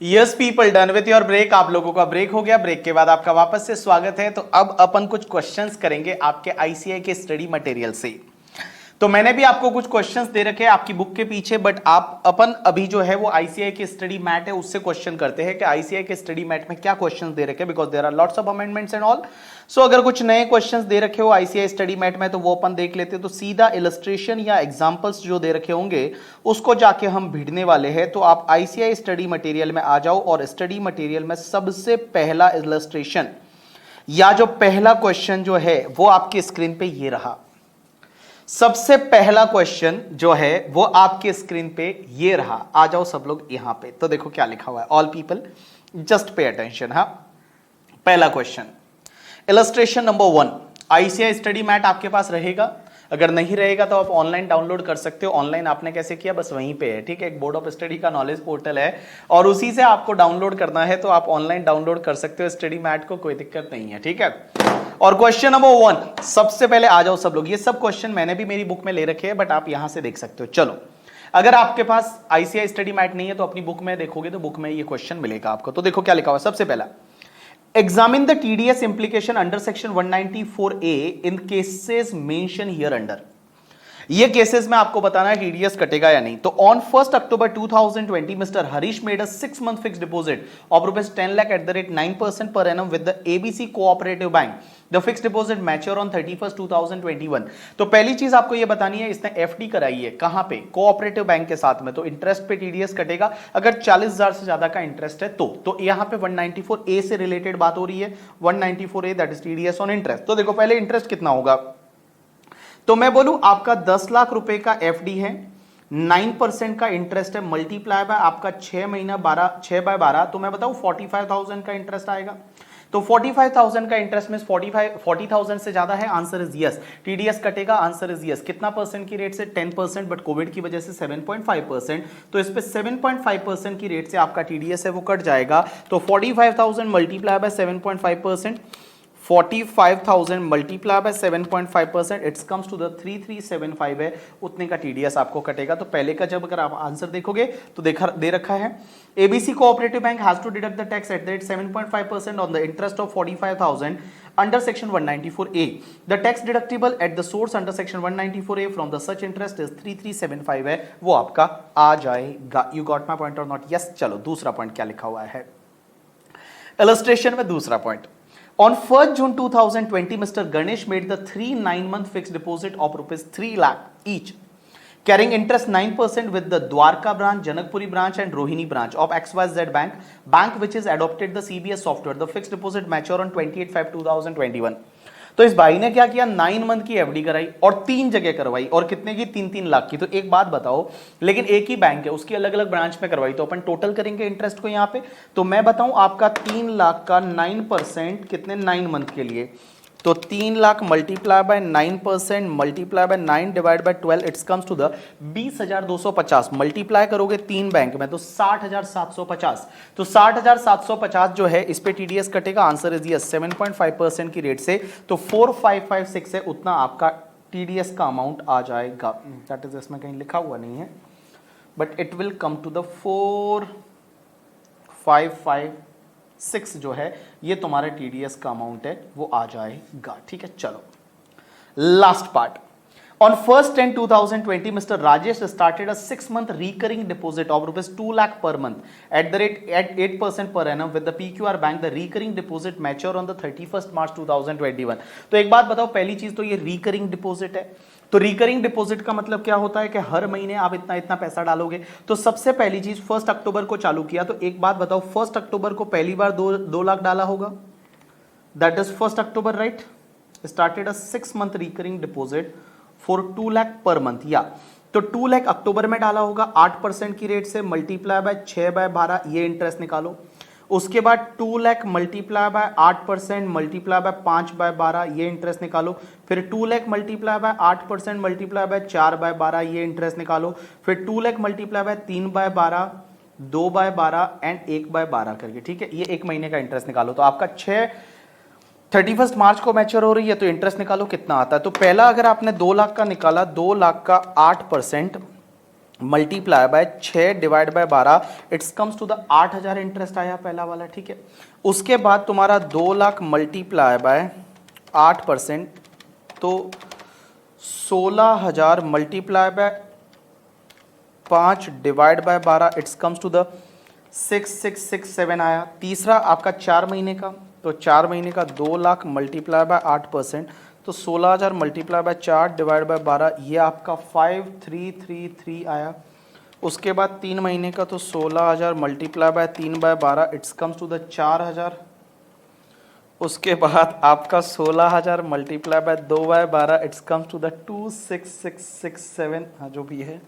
Yes people, done with your break. आप लोगों का ब्रेक हो गया। ब्रेक के बाद आपका वापस से स्वागत है। तो अब अपन कुछ क्वेश्चंस करेंगे आपके आईसीआई के स्टडी मटेरियल से। तो मैंने भी आपको कुछ क्वेश्चंस दे रखे हैं आपकी बुक के पीछे, बट आप अपन अभी जो है वो आईसीआई के स्टडी मैट है उससे क्वेश्चन करते हैं कि आईसीआई के स्टडी मैट में क्या क्वेश्चंस दे रखे हैं, because there are lots of amendments and all. So अगर कुछ नए क्वेश्चंस दे रखे हो आईसीआई स्टडी मैट में तो वो अपन देख लेते हैं। तो सीधा इलस्ट्रेशन या एग्जांपल्स जो दे रखे होंगे उसको जाके हम भिड़ने वाले हैं। तो आप आईसीआई स्टडी मटेरियल में आ जाओ और स्टडी मटेरियल में सबसे पहला इलस्ट्रेशन या जो पहला क्वेश्चन जो है वो आपकी स्क्रीन पे ये रहा। सबसे पहला क्वेश्चन जो है वो आपके स्क्रीन पे ये रहा। आ जाओ सब लोग यहां पे। तो देखो क्या लिखा हुआ है, all people just pay attention. हाँ, पहला question, illustration number 1। ICI study mat आपके पास रहेगा, अगर नहीं रहेगा तो आप ऑनलाइन डाउनलोड कर सकते हो। ऑनलाइन आपने कैसे किया, बस वहीं पे है, ठीक है। एक बोर्ड ऑफ स्टडी का नॉलेज पोर्टल है और उसी से आपको डाउनलोड करना है, तो आप ऑनलाइन डाउनलोड कर सकते हो स्टडी मैट को, कोई दिक्कत नहीं है, ठीक है। और क्वेश्चन नंबर 1, सबसे पहले आ जाओ सब लोग। ये सब क्वेश्चन मैंने भी मेरी बुक में ले रखे हैं, बट आप यहां से देख सकते हो। चलो, अगर आपके पास आईसीआई स्टडी मैट नहीं है तो अपनी बुक में देखोगे तो बुक में ये क्वेश्चन मिलेगा आपको। तो देखो क्या लिखा हुआ है। सबसे पहला, examine the TDS implication under section 194A in cases mentioned here under। ये केसेस में आपको बताना है टीडीएस कटेगा या नहीं। तो on 1 October 2020 mister Harish made a 6 month fix deposit of ₹10 lakh at the rate 9% per annum with the ABC cooperative bank. The fix deposit mature on 31st 2021। तो पहली चीज आपको ये बतानी है, इसने एफडी कराई है कहां पे, कोऑपरेटिव बैंक के साथ में, तो इंटरेस्ट पे टीडीएस कटेगा अगर 40,000 से ज्यादा का इंटरेस्ट है तो यहां पे 194A से रिलेटेड बात हो रही है। 194A that is TDS on interest. तो देखो पहले इंटरेस्ट कितना होगा, तो मैं बोलूं आपका 10 लाख रुपए का एफडी है, 9% का इंटरेस्ट है, मल्टीप्लाई बाय आपका 6 महीना 6/12, तो मैं बताऊं 45,000 का इंटरेस्ट आएगा। तो 45,000 का इंटरेस्ट में 40,000 से ज्यादा है, आंसर इज यस, टीडीएस कटेगा, आंसर इज यस। कितना परसेंट की रेट से, 10%, बट कोविड की वजह से 7.5%, तो इस पे 7.5% की रेट से आपका टीडीएस है वो कट जाएगा। तो 45,000 multiply by 7.5%, 45,000 multiply by 7.5%, it's comes to the 3375 है, उतने का टीडीएस आपको कटेगा। तो पहले का जब अगर आप आंसर देखोगे तो दे रखा है ABC cooperative bank has to deduct the tax at the rate 7.5% on the interest of 45,000 under section 194A. The tax deductible at the source under section 194A from the such interest is 3375 है, वो आपका आ जाएगा। You got my point or not? Yes। चलो दूसरा point क्या लिखा हुआ है इलस्ट्रेशन में, दूसरा point. On 1st June 2020, Mr. Ganesh made the 3 9-month fixed deposit of ₹3 lakh each, carrying interest 9% with the Dwarka branch, Janakpuri branch and Rohini branch of XYZ bank which is adopted the CBS software. The fixed deposit mature on 28/5/2021। तो इस भाई ने क्या किया, 9 month की FD कराई और 3 जगह करवाई, और कितने की, 3-3 लाख की। तो एक बात बताओ, लेकिन एक ही बैंक है, उसकी अलग अलग ब्रांच में करवाई, तो अपन टोटल करेंगे इंटरेस्ट को यहाँ पे। तो मैं बताऊं आपका 3 लाख का 9% कितने, 9 मंथ के लिए, तो 3 lakh multiply by 9% multiply by 9 divide by 12, it's comes to the 20,250। Multiply करोगे 3 बैंक में तो 60,750। तो 60,750 जो है इस पे टीडीएस कटेगा, आंसर इज यस, 7.5% की रेट से। तो 4556 है, उतना आपका टीडीएस का अमाउंट आ जाएगा। दैट इज, इसमें कहीं लिखा हुआ नहीं है, but it will come to the 4556 जो है ये तुम्हारे टीडीएस का अमाउंट है, वो आ जाएगा, ठीक है। चलो last part. On 1st10/2020, Mr. Rajesh started a 6-month recurring deposit of ₹2 lakh per month at the rate at 8% per annum with the PQR bank. The recurring deposit mature on the 31st March 2021। तो एक बात बताओ, पहली चीज तो ये recurring deposit है। तो रिकरिंग डिपॉजिट का मतलब क्या होता है कि हर महीने आप इतना इतना पैसा डालोगे। तो सबसे पहली चीज 1 अक्टूबर को चालू किया, तो एक बात बताओ, 1 अक्टूबर को पहली बार 2 लाख डाला होगा, that is 1 October, right. Started a 6 month recurring deposit for 2 lakh per month, या तो 2 लाख अक्टूबर में डाला होगा 8% की रेट से, मल्टीप्लाई बाय 6/12 ये इंटरेस्ट निकालो। उसके बाद 2 lakh multiply bye 8% multiply bye 5/12 ये इंटरेस्ट निकालो। फिर 2 lakh multiply bye 8% multiply bye 4/12 ये इंटरेस्ट निकालो। फिर 2 लाख मल्टीप्लाई बाय 3/12, 2/12 एंड 1/12 करके, ठीक है। ये 1 महीने का इंटरेस्ट निकालो। तो आपका 31 मार्च को मैच्योर हो रही है, तो इंटरेस्ट निकालो कितना आता है। तो पहला अगर आपने 2 लाख का निकाला, 2 लाख का 8%, multiply by 6 divide by 12, it's comes to the 8,000 interest आया पहला वाला, ठीक है। उसके बाद तुम्हारा 2 लाख मल्टीप्लाई बाय 8%, तो 16,000 multiply by 5 divide by 12, it's comes to the 6667 आया। तीसरा आपका 4 महीने का, तो 4 महीने का 2 लाख मल्टीप्लाई बाय 8%, तो 16,000 मल्टीप्लाई बाय 4 डिवाइड बाय 12, ये आपका 5333 आया। उसके बाद 3 महीने का, तो 16,000 multiply by 3 by 12, it's comes to the 4,000। उसके बाद आपका 16,000 multiply by 2 by 12, it's comes to the 26667, हाँ जो भी है,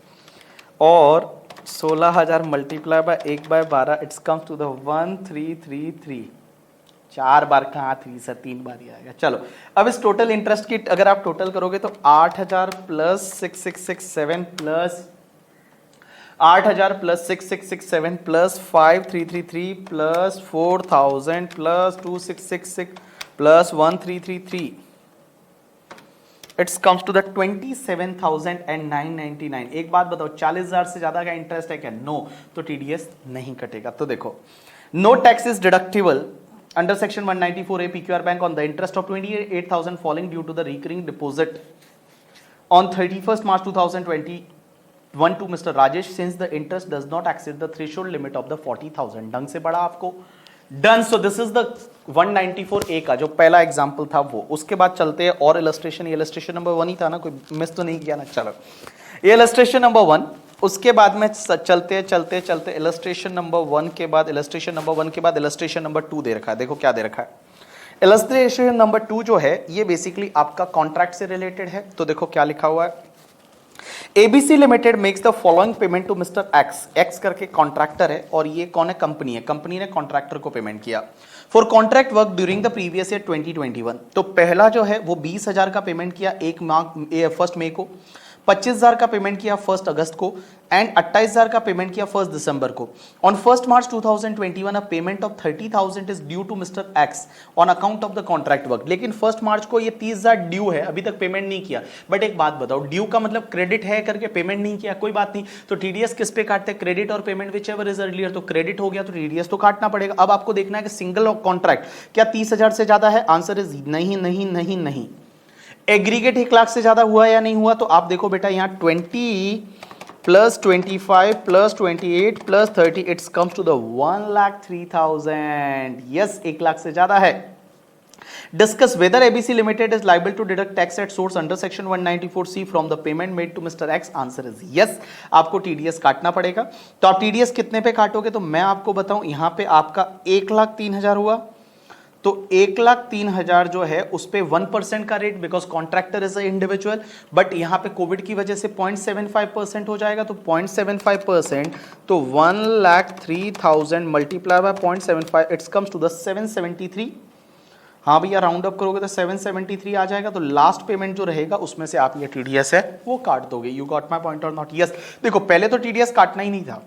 और 16,000 multiply by 1 by 12, it's comes to the 1333। 4 बार कहाँ 3 सर, 3 बार ही आएगा। चलो अब इस टोटल इंटरेस्ट की अगर आप टोटल करोगे तो 8,000 plus 6667 plus 8,000 plus 6667 plus 5333 plus 4,000 plus 2666 plus 1333, it's comes to the 27,999। एक बात बताओ, 40,000 से ज्यादा का इंटरेस्ट है क्या? नो, तो टीडीएस नहीं कटेगा। तो देखो, no tax is deductible under section 194A PQR bank on the interest of 28,000 following due to the recurring deposit on 31st March 2021 to Mr. Rajesh since the interest does not exceed the threshold limit of the 40,000। ढंग से पढ़ा आपको? Done. So this is the 194A का जो पहला example था वो। उसके बाद चलते हैं और इलस्ट्रेशन। ये इलस्ट्रेशन नंबर 1 ही था ना, कोई मिस तो नहीं किया ना? चलो ये इलस्ट्रेशन नंबर 1। उसके बाद में चलते चलते इलस्ट्रेशन नंबर 1 के बाद इलस्ट्रेशन नंबर 1 के बाद इलस्ट्रेशन नंबर 2 दे रखा है। देखो क्या दे रखा है। इलस्ट्रेशन नंबर 2 जो है ये बेसिकली आपका कॉन्ट्रैक्ट से रिलेटेड है। तो देखो क्या लिखा हुआ है, ABC limited makes the following payment to mister X. X करके कॉन्ट्रैक्टर है और ये कौन है? कंपनी है। कंपनी ने कॉन्ट्रैक्टर को पेमेंट किया for contract work during the previous year 2021। तो पहला जो है वो 20,000 का पेमेंट किया 1 मई को, 25,000 का पेमेंट किया 1 अगस्त को एंड 28,000 का पेमेंट किया 1 दिसंबर को। On 1 March 2021 a payment of 30,000 is due to mister X on account of the contract work. लेकिन 1 मार्च को ये 30,000 ड्यू है, अभी तक पेमेंट नहीं किया। बट एक बात बताओ, ड्यू का मतलब क्रेडिट है करके पेमेंट नहीं किया, कोई बात नहीं। तो टीडीएस किस पे काटते हैं? क्रेडिट और payment which ever is earlier. तो क्रेडिट हो गया तो टीडीएस तो काटना पड़ेगा। अब आपको देखना है कि सिंगल कॉन्ट्रैक्ट क्या 30,000 से ज्यादा है? आंसर इज नहीं नहीं नहीं नहीं। एग्रीगेट 1 लाख से ज्यादा हुआ या नहीं हुआ? तो आप देखो बेटा यहाँ 20 plus 25 plus 28 plus 30, it's comes to the 1,03,000। Yes, 1 lakh से ज्यादा है। Discuss whether ABC limited is liable to deduct tax at source under section 194C from the payment made to mister X. Answer is yes, आपको TDS काटना पड़ेगा। तो आप TDS कितने पे काटोगे? तो मैं आपको बताऊं, यहां पे आपका 1,03,000 हुआ, तो 1,03,000 जो है उस पे 1% का rate, because contractor is a individual, but यहां पे कोविड की वजह से 0.75% हो जाएगा। तो 0.75%, तो 1,03,000 multiply by 0.75, it's comes to the 773। हाँ भैया, राउंड अप करोगे तो 773 आ जाएगा। तो लास्ट पेमेंट जो रहेगा उसमें से आप ये टीडीएस है वो काट दोगे। You got my point or not? Yes. देखो पहले तो टीडीएस काटना ही नहीं था,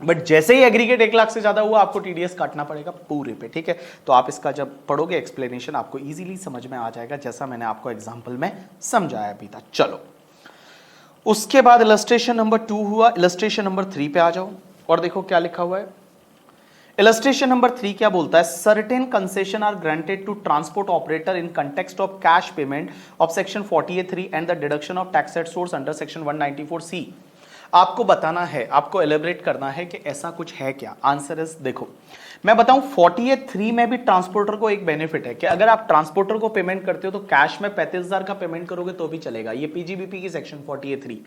बट जैसे ही एग्रीगेट 1 लाख से ज्यादा हुआ आपको टीडीएस काटना पड़ेगा पूरे पे, ठीक है। तो आप इसका जब पढ़ोगे एक्सप्लेनेशन आपको इजीली समझ में आ जाएगा, जैसा मैंने आपको एग्जांपल में समझाया भी था। चलो उसके बाद इलस्ट्रेशन नंबर 2 हुआ। इलस्ट्रेशन नंबर 3 पे आ जाओ और देखो क्या लिखा हुआ है। इलस्ट्रेशन नंबर 3 क्या बोलता है? Certain concession are granted to transport operator in context of cash payment of section 48(3) and the deduction of tax at source under section 194C। आपको बताना है, आपको एलेबरेट करना है कि ऐसा कुछ है क्या। आंसर इज, देखो मैं बताऊं, 48(3) में भी ट्रांसपोर्टर को एक बेनिफिट है कि अगर आप ट्रांसपोर्टर को पेमेंट करते हो तो कैश में 35,000 का पेमेंट करोगे तो भी चलेगा। ये पीजीबीपी की सेक्शन 48(3)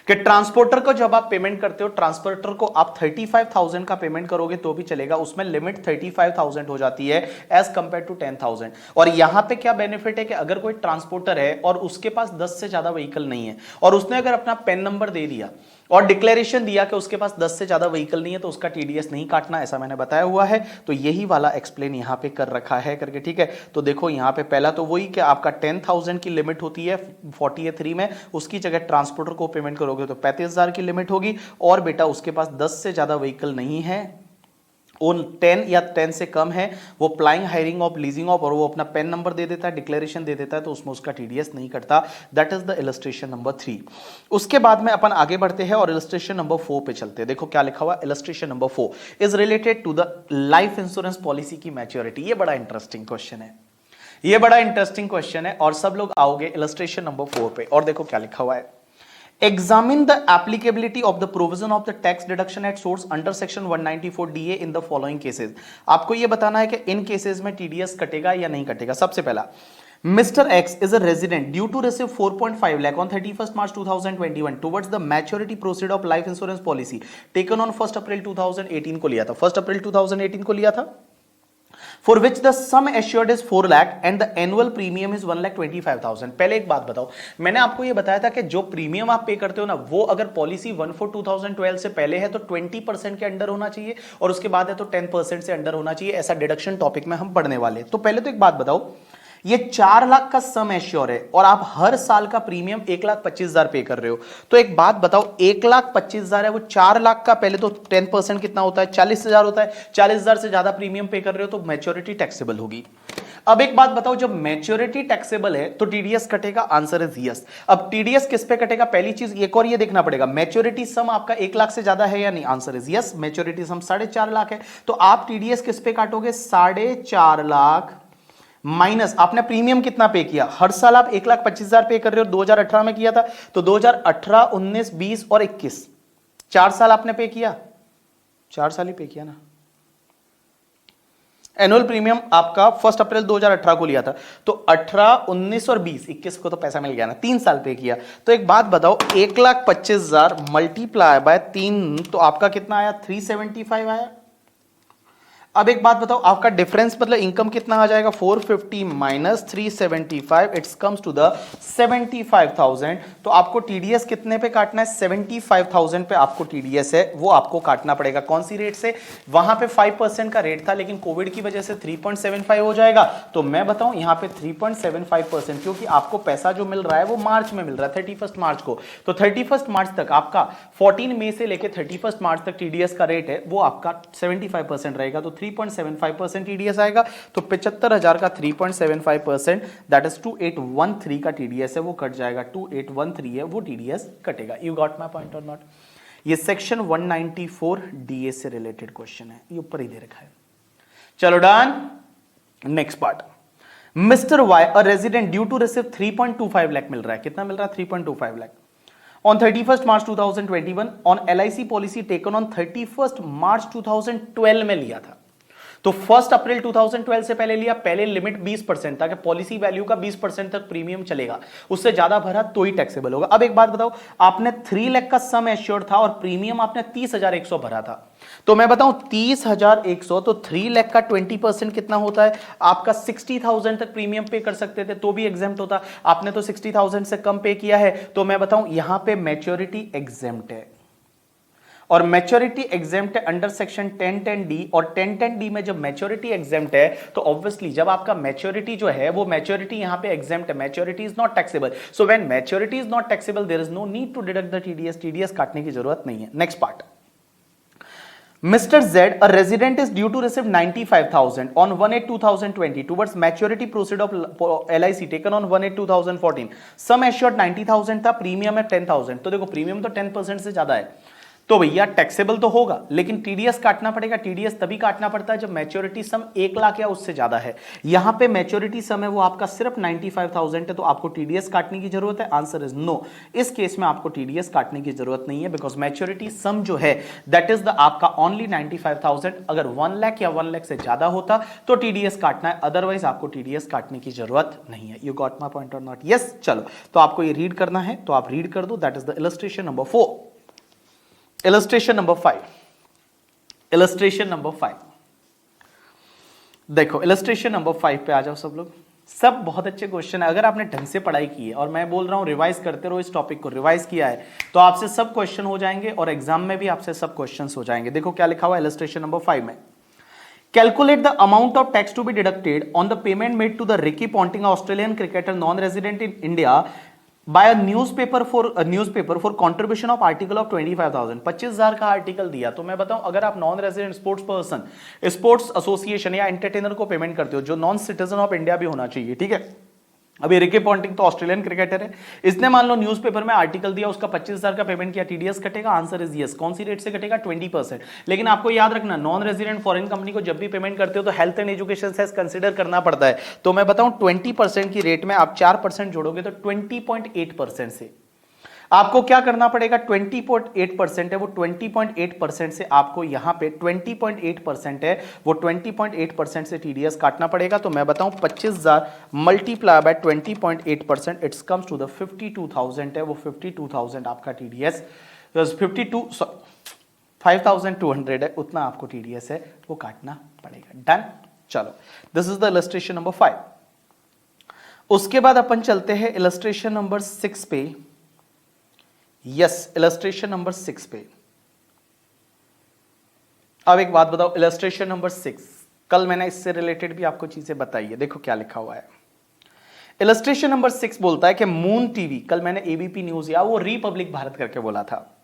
कि ट्रांसपोर्टर को जब आप पेमेंट करते हो, ट्रांसपोर्टर को आप 35,000 का पेमेंट करोगे तो भी चलेगा, उसमें लिमिट 35,000 हो जाती है एज कंपेयर टू 10,000। और यहां पे क्या बेनिफिट है कि अगर कोई ट्रांसपोर्टर है और उसके पास 10 से ज्यादा व्हीकल नहीं है और उसने अगर अपना पेन नंबर दे दिया और डिक्लेरेशन दिया कि उसके पास 10 से ज्यादा व्हीकल नहीं है तो उसका टीडीएस नहीं काटना, ऐसा मैंने बताया हुआ है। तो यही वाला एक्सप्लेन यहां पे कर रखा है करके, ठीक है। तो देखो यहां पे पहला तो वही कि आपका 10,000 की लिमिट होती है 48(3) में, उसकी जगह ट्रांसपोर्टर को पेमेंट करोगे तो 35,000 की लिमिट होगी। और बेटा उसके पास 10 से ज्यादा व्हीकल नहीं है वो 10 या 10 से कम है, वो applying, hiring of, leasing of, और वो अपना पेन नंबर दे देता है, डिक्लेरेशन दे देता है, तो उसमें उसका टीडीएस नहीं कटता। That is the illustration number 3। उसके बाद में अपन आगे बढ़ते हैं और इलस्ट्रेशन नंबर 4 पे चलते हैं। देखो क्या लिखा हुआ, illustration number 4 is related to the life insurance policy की मैच्योरिटी। ये बड़ा इंटरेस्टिंग क्वेश्चन है, ये बड़ा इंटरेस्टिंग क्वेश्चन है, और सब लोग आओगे इलस्ट्रेशन नंबर 4 पे। और देखो क्या लिखा हुआ है, examine the applicability of the provision of the tax deduction at source under section 194DA in the following cases। आपको ये बताना है कि इन केसेस में टीडीएस कटेगा या नहीं कटेगा। सबसे पहला, Mr. X is a resident due to receive 4.5 lakh on 31st March 2021 towards the maturity proceed of life insurance policy taken on 1st April 2018 को लिया था, 1st April 2018 को लिया था, for which the sum assured is 4 lakh and the annual premium is 1,25,000। पहले एक बात बताओ, मैंने आपको ये बताया था कि जो प्रीमियम आप पे करते हो ना, वो अगर पॉलिसी 1/4/2012 से पहले है तो 20% के अंडर होना चाहिए, और उसके बाद है तो 10% से अंडर होना चाहिए। ऐसा डिडक्शन टॉपिक में हम पढ़ने वाले। तो पहले तो एक बात बताओ, ये 4 लाख का सम एश्योर है और आप हर साल का प्रीमियम 1,25,000 पे कर रहे हो, तो एक बात बताओ, 1,25,000 है, वो 4 लाख का पहले तो 10% कितना होता है, 40,000 होता है। 40,000 से ज्यादा प्रीमियम पे कर रहे हो तो मैच्योरिटी टैक्सेबल होगी। अब एक बात बताओ, जब मैच्योरिटी टैक्सेबल है तो टीडीएस कटेगा, आंसर इज यस। अब टीडीएस किस पे कटेगा, पहली चीज एक और ये देखना पड़ेगा, मैच्योरिटी सम आपका 1 लाख से ज्यादा है या नहीं, आंसर इज यस। मैच्योरिटी सम 4.5 लाख है, तो आप टीडीएस किस पे काटोगे, 4.5 लाख माइनस आपने प्रीमियम कितना पे किया, हर साल आप 1,25,000 पे कर रहे हो, 2018 में किया था, तो 2018, 19, 20 और 21, 4 साल आपने पे किया, 4 साल ही पे किया ना। एनुअल प्रीमियम आपका 1 अप्रैल 2018 को लिया था, तो 18, 19 और 20, 21 को तो पैसा मिल गया ना, 3 साल पे किया। तो एक बात बताओ, 1,25,000 मल्टीप्लाई बाय 3, तो आपका कितना आया, 375 आया। अब एक बात बताओ, आपका डिफरेंस मतलब इनकम कितना आ जाएगा, 450 minus 375, it's comes to the 75,000। तो आपको टीडीएस कितने पे काटना है, 75,000 पे आपको टीडीएस है वो आपको काटना पड़ेगा। कौन सी रेट से, वहां पे 5% का रेट था, लेकिन कोविड की वजह से 3.75 हो जाएगा। तो मैं बताऊं यहां पे 3.75%, क्योंकि आपको पैसा जो मिल रहा है वो मार्च में मिल रहा है, 31 मार्च को। तो 31 मार्च तक आपका 14 मई से लेकर 31 मार्च तक टीडीएस का रेट है वो आपका 75% रहेगा, तो 3.75% टीडीएस आएगा। तो 75,000 का 3.75% दैट इज 2813 का टीडीएस है वो कट जाएगा, 2813 है वो टीडीएस कटेगा। You got my point or not. ये सेक्शन 194 डीए से रिलेटेड क्वेश्चन है, ये ऊपर ही दे रखा है। चलो done, next part. Mister Y a resident due to receive 3.25 lakh मिल रहा है, कितना मिल रहा है, 3.25 lakh on 31st March 2021 on LIC policy taken on 31st March 2012 में लिया था। तो 1 अप्रैल 2012 से पहले लिया, पहले लिमिट 20% था कि पॉलिसी वैल्यू का 20% तक प्रीमियम चलेगा, उससे ज्यादा भरा तो ही टैक्सेबल होगा। अब एक बात बताओ, आपने 3 लाख का सम एश्योर्ड था और प्रीमियम आपने 30,100 भरा था, तो मैं बताऊं 30,100, तो 3 लाख का 20% कितना होता है आपका, 60,000 तक प्रीमियम पे कर सकते थे तो भी एग्जेम्प्ट होता। आपने तो 60,000 से कम पे किया है, तो मैं बताऊं यहां पे मैच्योरिटी एग्जेम्प्ट है, और मैच्योरिटी एग्जेम्प्ट है अंडर सेक्शन 1010D, और 1010D में जब मैच्योरिटी एग्जेम्प्ट है तो ऑब्वियसली जब आपका मैच्योरिटी जो है वो मैच्योरिटी यहां पे एग्जेम्प्ट है, maturity is not taxable. So when maturity is not taxable there is no need to deduct the TDS, TDS काटने की जरूरत नहीं है। Next part, Mr. Z, a resident, is due to receive 95,000 on 1/8/2020 towards maturity proceed of LIC taken on 1/8/2014। Sum assured 90,000 था, premium है 10,000। तो देखो premium तो 10% से ज्यादा है, तो भैया टैक्सेबल तो होगा, लेकिन टीडीएस काटना पड़ेगा। टीडीएस तभी काटना पड़ता है जब मैच्योरिटी सम 1 लाख या उससे ज्यादा है। यहां पे मैच्योरिटी सम है वो आपका सिर्फ 95,000 है, तो आपको टीडीएस काटने की जरूरत है, आंसर इज नो। इस केस में आपको टीडीएस काटने की जरूरत नहीं है, बिकॉज मैच्योरिटी सम जो है दैट इज द आपका ओनली 95,000। अगर 1 लाख या 1 लाख से ज्यादा होता तो टीडीएस काटना है, अदरवाइज आपको टीडीएस काटने की जरूरत नहीं है। You got my point or not? Yes. चलो, तो आपको ये रीड करना है तो आप रीड कर दो, that is the illustration number 4। Illustration number 5, illustration number 5 देखो, इलस्ट्रेशन नंबर 5 पे आ जाओ सब लोग। सब बहुत अच्छे क्वेश्चन है, अगर आपने ढंग से पढ़ाई की है, और मैं बोल रहा हूं रिवाइज करते रहो, इस टॉपिक को रिवाइज किया है तो आपसे सब क्वेश्चन हो जाएंगे और एग्जाम में भी आपसे सब क्वेश्चन हो जाएंगे। देखो क्या लिखा हुआ है इलस्ट्रेशन नंबर 5 में, Calculate the amount of tax to be deducted on the payment made to the Ricky Ponting, Australian cricketer non-resident in India by newspaper for contribution of article of 25,000, 25,000 का article दिया। तो मैं बताऊं, अगर आप non resident sports person, sports association या entertainer को payment करते हो, जो नॉन सिटीजन ऑफ इंडिया भी होना चाहिए, ठीक है। अभी रिकी पॉन्टिंग तो ऑस्ट्रेलियन क्रिकेटर है, इसने मान लो न्यूज़पेपर में आर्टिकल दिया, उसका 25,000 का पेमेंट किया, टीडीएस कटेगा? Answer is yes. कौन सी रेट से कटेगा? 20%। लेकिन आपको याद रखना, नॉन रेजिडेंट फॉरेन कंपनी को जब भी पेमेंट करते हो तो health and education cess consider करना पड़ता है। तो मैं बताऊं 20% की रेट में आप 4% जोड़ोगे तो 20.8% से आपको क्या करना पड़ेगा? 20.8% है, वो 20.8% से आपको यहां पे 20.8% है, वो 20.8% से टीडीएस काटना पड़ेगा। तो मैं बताऊं 25,000 multiply by 20.8%, it's comes to the 52,000 है, वो 52,000 आपका टीडीएस 5,200 है, उतना आपको टीडीएस है वो काटना पड़ेगा। डन। चलो, this is the illustration number 5। उसके बाद अपन चलते हैं इलस्ट्रेशन नंबर 6 पे। यस, इलस्ट्रेशन नंबर 6 पे। अब एक बात बताओ, इलस्ट्रेशन नंबर 6, कल मैंने इससे रिलेटेड भी आपको चीजें बताई है, देखो क्या लिखा हुआ है। इलस्ट्रेशन नंबर 6 बोलता है कि मून टीवी, कल मैंने एबीपी न्यूज या वो रिपब्लिक भारत करके बोला था,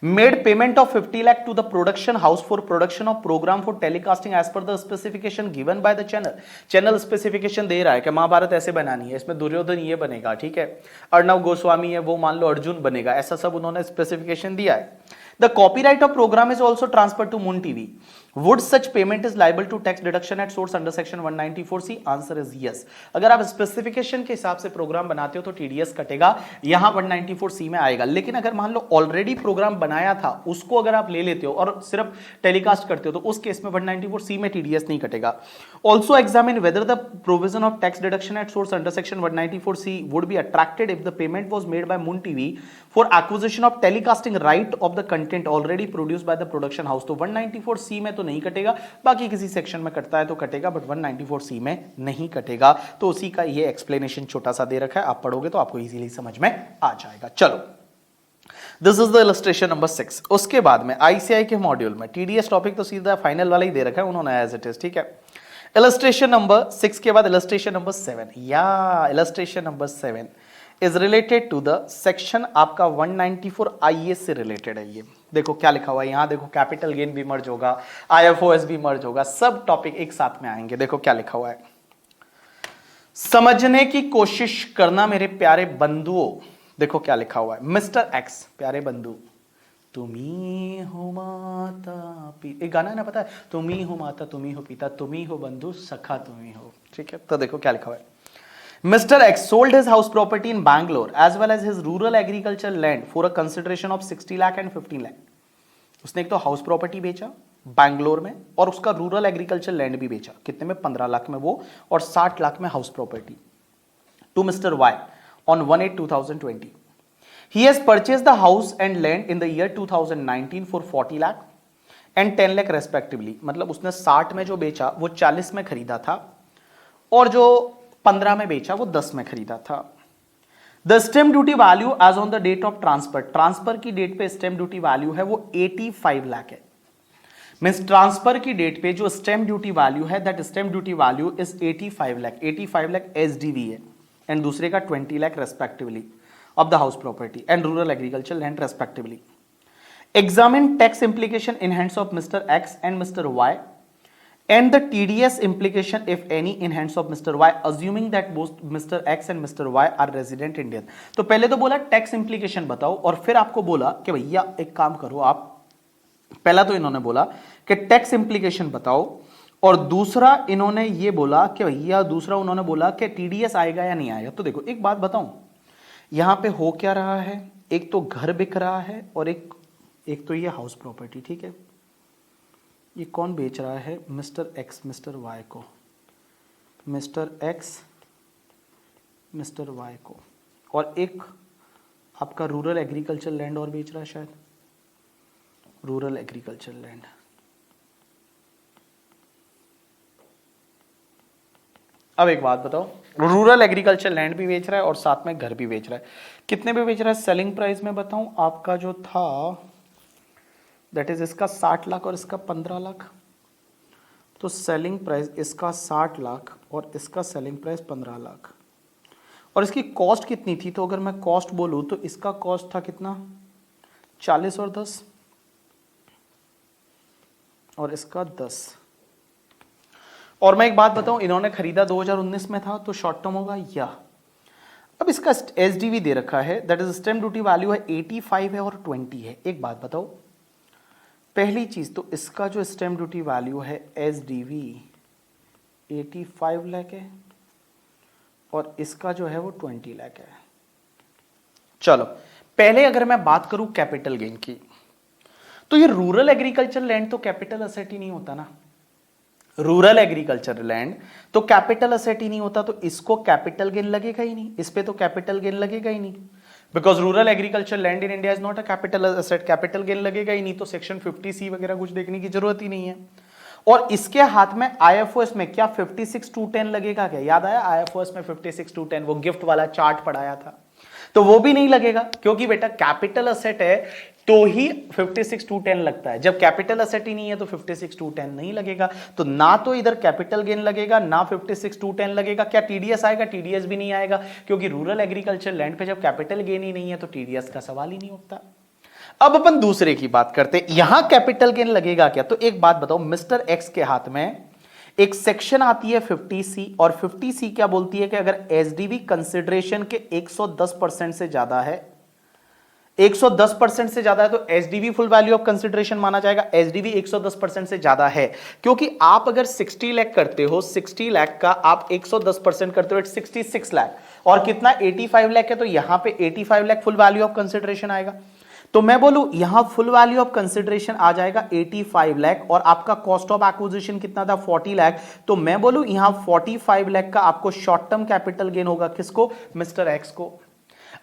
made payment of 50 lakh to the production house for production of program for telecasting as per the specification given by the channel। Channel specification दे रहा है कि महाभारत ऐसे बनानी है, इसमें दुर्योधन ये बनेगा, ठीक है, अर्णव गोस्वामी है वो मान लो अर्जुन बनेगा, ऐसा सब उन्होंने स्पेसिफिकेशन दिया है। The copyright of program is also transferred to Moon TV. Would such payment is liable to tax deduction at source under section 194C? Answer is yes। अगर आप स्पेसिफिकेशन के हिसाब से प्रोग्राम बनाते हो तो टीडीएस कटेगा, यहां 194C में आएगा। लेकिन अगर मान लो ऑलरेडी प्रोग्राम बनाया था, उसको अगर आप ले लेते हो और सिर्फ टेलीकास्ट करते हो तो उस केस में 194C में टीडीएस नहीं कटेगा। Also examine whether the provision of tax deduction at source under section 194C would be attracted if the payment was made by moon TV for acquisition of telecasting right of the content already produce by the production house. तो 194C में तो नहीं कटेगा, बाकी किसी section में कटता है तो कटेगा, बट 194C में नहीं कटेगा। तो उसी का ये एक्सप्लेनेशन छोटा सा दे रखा है, आप पढ़ोगे तो आपको इजीली समझ में आ जाएगा। चलो, this is the illustration number 6। उसके बाद में आईसीआई के मॉड्यूल में टीडीएस टॉपिक तो सीधा फाइनल वाला ही दे रखा है उन्होंने एज इट इज, ठीक है। इलस्ट्रेशन नंबर 6 के बाद इलस्ट्रेशन नंबर 7, या illustration number 7 is related to the section आपका 194 आईएएस से रिलेटेड है। ये देखो क्या लिखा हुआ है यहां, देखो कैपिटल गेन भी मर्ज होगा, आईएफओएस भी मर्ज होगा, सब टॉपिक एक साथ में आएंगे। देखो क्या लिखा हुआ है, समझने की कोशिश करना मेरे प्यारे बंधुओं। देखो क्या लिखा हुआ है, मिस्टर एक्स, प्यारे बंधु, तुम्ही हो माता पिता, एक गाना है ना पता है, तुम्ही हो माता तुम्ही हो पिता तुम्ही हो बंधु सखा तुम्ही हो, ठीक है। तो देखो क्या लिखा हुआ है, Mr. X sold his house property in Bangalore as well as his rural agriculture land for a consideration of 60 lakh and 15 lakh। उसने एक तो हाउस प्रॉपर्टी बेचा बैंगलोर में और उसका रूरल एग्रीकल्चर लैंड भी बेचा, कितने में? 15 लाख में वो, और 60 लाख में house property. To mister Y on 1/8/2020 he has purchased the house and land in the year 2019 for 40 lakh and 10 lakh respectively। मतलब उसने 60 में जो बेचा वो 40 में खरीदा था, और जो 15 में बेचा वो 10 में खरीदा था। The stamp duty value as on the date of transfer, transfer की डेट पे स्टैम्प ड्यूटी वैल्यू है वो 85 लाख है। मींस ट्रांसफर की डेट पे जो स्टैम्प ड्यूटी वैल्यू है, that stamp duty value is 85 lakh. 85 lakh SDV है, एंड दूसरे का 20 lakh respectively of the house property and rural agriculture land respectively. Examine tax implication in hands of mister X and mister Y and the TDS implication if any in hands of Mr. Y assuming that both Mr. X and Mr. Y are resident Indian। तो पहले तो बोला tax implication बताओ, और फिर आपको बोला कि भैया एक काम करो आप, पहला तो इन्होंने बोला कि टैक्स इंप्लीकेशन बताओ, और दूसरा इन्होंने ये बोला कि भैया, दूसरा उन्होंने बोला कि टीडीएस आएगा या नहीं आएगा। तो देखो एक बात बताऊं, यहां पे हो क्या रहा है, एक तो घर बिक रहा है और एक तो ये हाउस प्रॉपर्टी, ठीक है। ये कौन बेच रहा है? मिस्टर एक्स मिस्टर वाई को, मिस्टर एक्स मिस्टर वाई को, और एक आपका रूरल एग्रीकल्चर लैंड और बेच रहा है शायद, रूरल एग्रीकल्चर लैंड। अब एक बात बताओ, रूरल एग्रीकल्चर लैंड भी बेच रहा है और साथ में घर भी बेच रहा है, कितने पे बेच रहा है? सेलिंग प्राइस में बताऊं आपका जो था, दैट इज इसका 60 लाख और इसका 15 लाख। तो सेलिंग प्राइस इसका 60 लाख और इसका सेलिंग प्राइस 15 लाख, और इसकी कॉस्ट कितनी थी, तो अगर मैं कॉस्ट बोलूं तो इसका कॉस्ट था कितना, 40 और 10, और इसका 10। और मैं एक बात बताऊं, इन्होंने खरीदा 2019 में था, तो शॉर्ट टर्म होगा या। अब इसका एसडीवी दे रखा है, that is stamp duty value है 85 है और 20 है। एक बात बताओ, पहली चीज तो इसका जो स्टैम्प ड्यूटी वैल्यू है एसडीवी 85 लाख है और इसका जो है वो 20 लाख है। चलो पहले अगर मैं बात करूं कैपिटल गेन की, तो ये रूरल एग्रीकल्चर लैंड तो कैपिटल असेट ही नहीं होता ना। रूरल एग्रीकल्चर लैंड तो कैपिटल असेट ही नहीं होता, तो इसको कैपिटल गेन लगेगा ही नहीं, इस पे तो कैपिटल गेन लगेगा ही नहीं, because rural agriculture land in India is not a capital asset, capital gain लगेगा ही नहीं, तो सेक्शन 50C वगैरह कुछ देखने की जरूरत ही नहीं है। और इसके हाथ में आईएफओएस में क्या 56(2)(10) लगेगा क्या, याद आया आईएफओएस में 56(2)(10) वो गिफ्ट वाला चार्ट पढ़ाया था, तो वो भी नहीं लगेगा, क्योंकि बेटा कैपिटल असेट है तो ही 56(2)(10) लगता है, जब कैपिटल असेट ही नहीं है तो 56(2)(10) नहीं लगेगा। तो ना तो इधर कैपिटल गेन लगेगा ना 56(2)(10) लगेगा। क्या टीडीएस आएगा, टीडीएस भी नहीं आएगा, क्योंकि रूरल एग्रीकल्चर लैंड पे जब कैपिटल गेन ही नहीं है तो टीडीएस का सवाल ही नहीं उठता। अब अपन दूसरे की बात करते, यहां कैपिटल गेन लगेगा क्या, तो एक बात बताओ, मिस्टर एक्स के हाथ में एक सेक्शन आती है 50C, और 50C क्या बोलती है कि अगर एसडीवी कंसिडरेशन के 110% से ज्यादा है, 110% से ज्यादा है तो SDV full value of consideration माना जाएगा। एसडीवी 110% से ज्यादा है, क्योंकि आप अगर 60 लाख करते हो, 60 लाख का आप 110% करते हो, 66 लाख, और कितना 85 लाख है, तो यहां पे 85 lakh full value of consideration आएगा। तो मैं बोलूं यहां फुल वैल्यू ऑफ कंसिडरेशन आ जाएगा 85 लाख, और आपका कॉस्ट ऑफ एक्विजिशन कितना था 40 लाख, तो मैं बोलूं यहां 45 लाख का आपको शॉर्ट टर्म कैपिटल गेन होगा, किसको, मिस्टर एक्स को।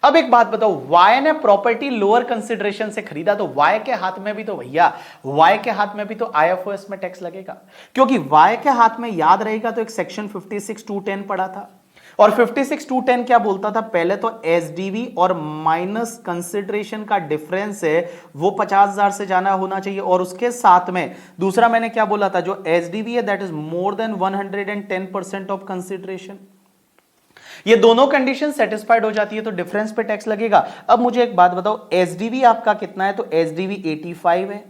अब एक बात बताओ, वाई ने प्रॉपर्टी लोअर कंसिडरेशन से खरीदा, तो वाई के हाथ में भी तो भैया, वाई के हाथ में भी तो आईएफओएस में टैक्स लगेगा, क्योंकि वाई के हाथ में याद रहेगा तो एक सेक्शन 56(2)(10) पड़ा था, और 56(2)(10) क्या बोलता था, पहले तो एसडीवी और माइनस कंसिडरेशन का डिफरेंस है वो 50,000 से जाना होना चाहिए, और उसके साथ में दूसरा मैंने क्या बोला था, जो एसडीवी है that is more than 110% of consideration. ये दोनों कंडीशन सेटिस्फाइड हो जाती है तो डिफरेंस पे टैक्स लगेगा। अब मुझे एक बात बताओ, एसडीवी आपका कितना है, तो एसडीवी 85 है,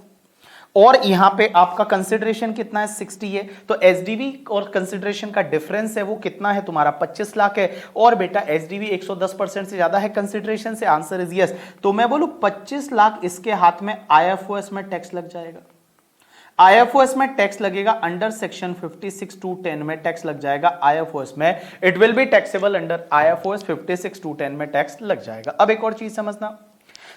और यहां पे आपका कंसिडरेशन कितना है 60 है, तो एसडीवी और कंसिडरेशन का डिफरेंस है वो कितना है तुम्हारा 25 लाख है, और बेटा एसडीवी 110% से ज्यादा है कंसिडरेशन से, आंसर इज यस। तो मैं बोलूं 25 लाख इसके हाथ में आईएफओएस में टैक्स लग जाएगा, आईएफओएस में टैक्स लगेगा अंडर सेक्शन 56(2)(10) में टैक्स लग जाएगा आईएफओएस में, it will be taxable under IFOS 56(2)(10) में टैक्स लग जाएगा। अब एक और चीज समझना,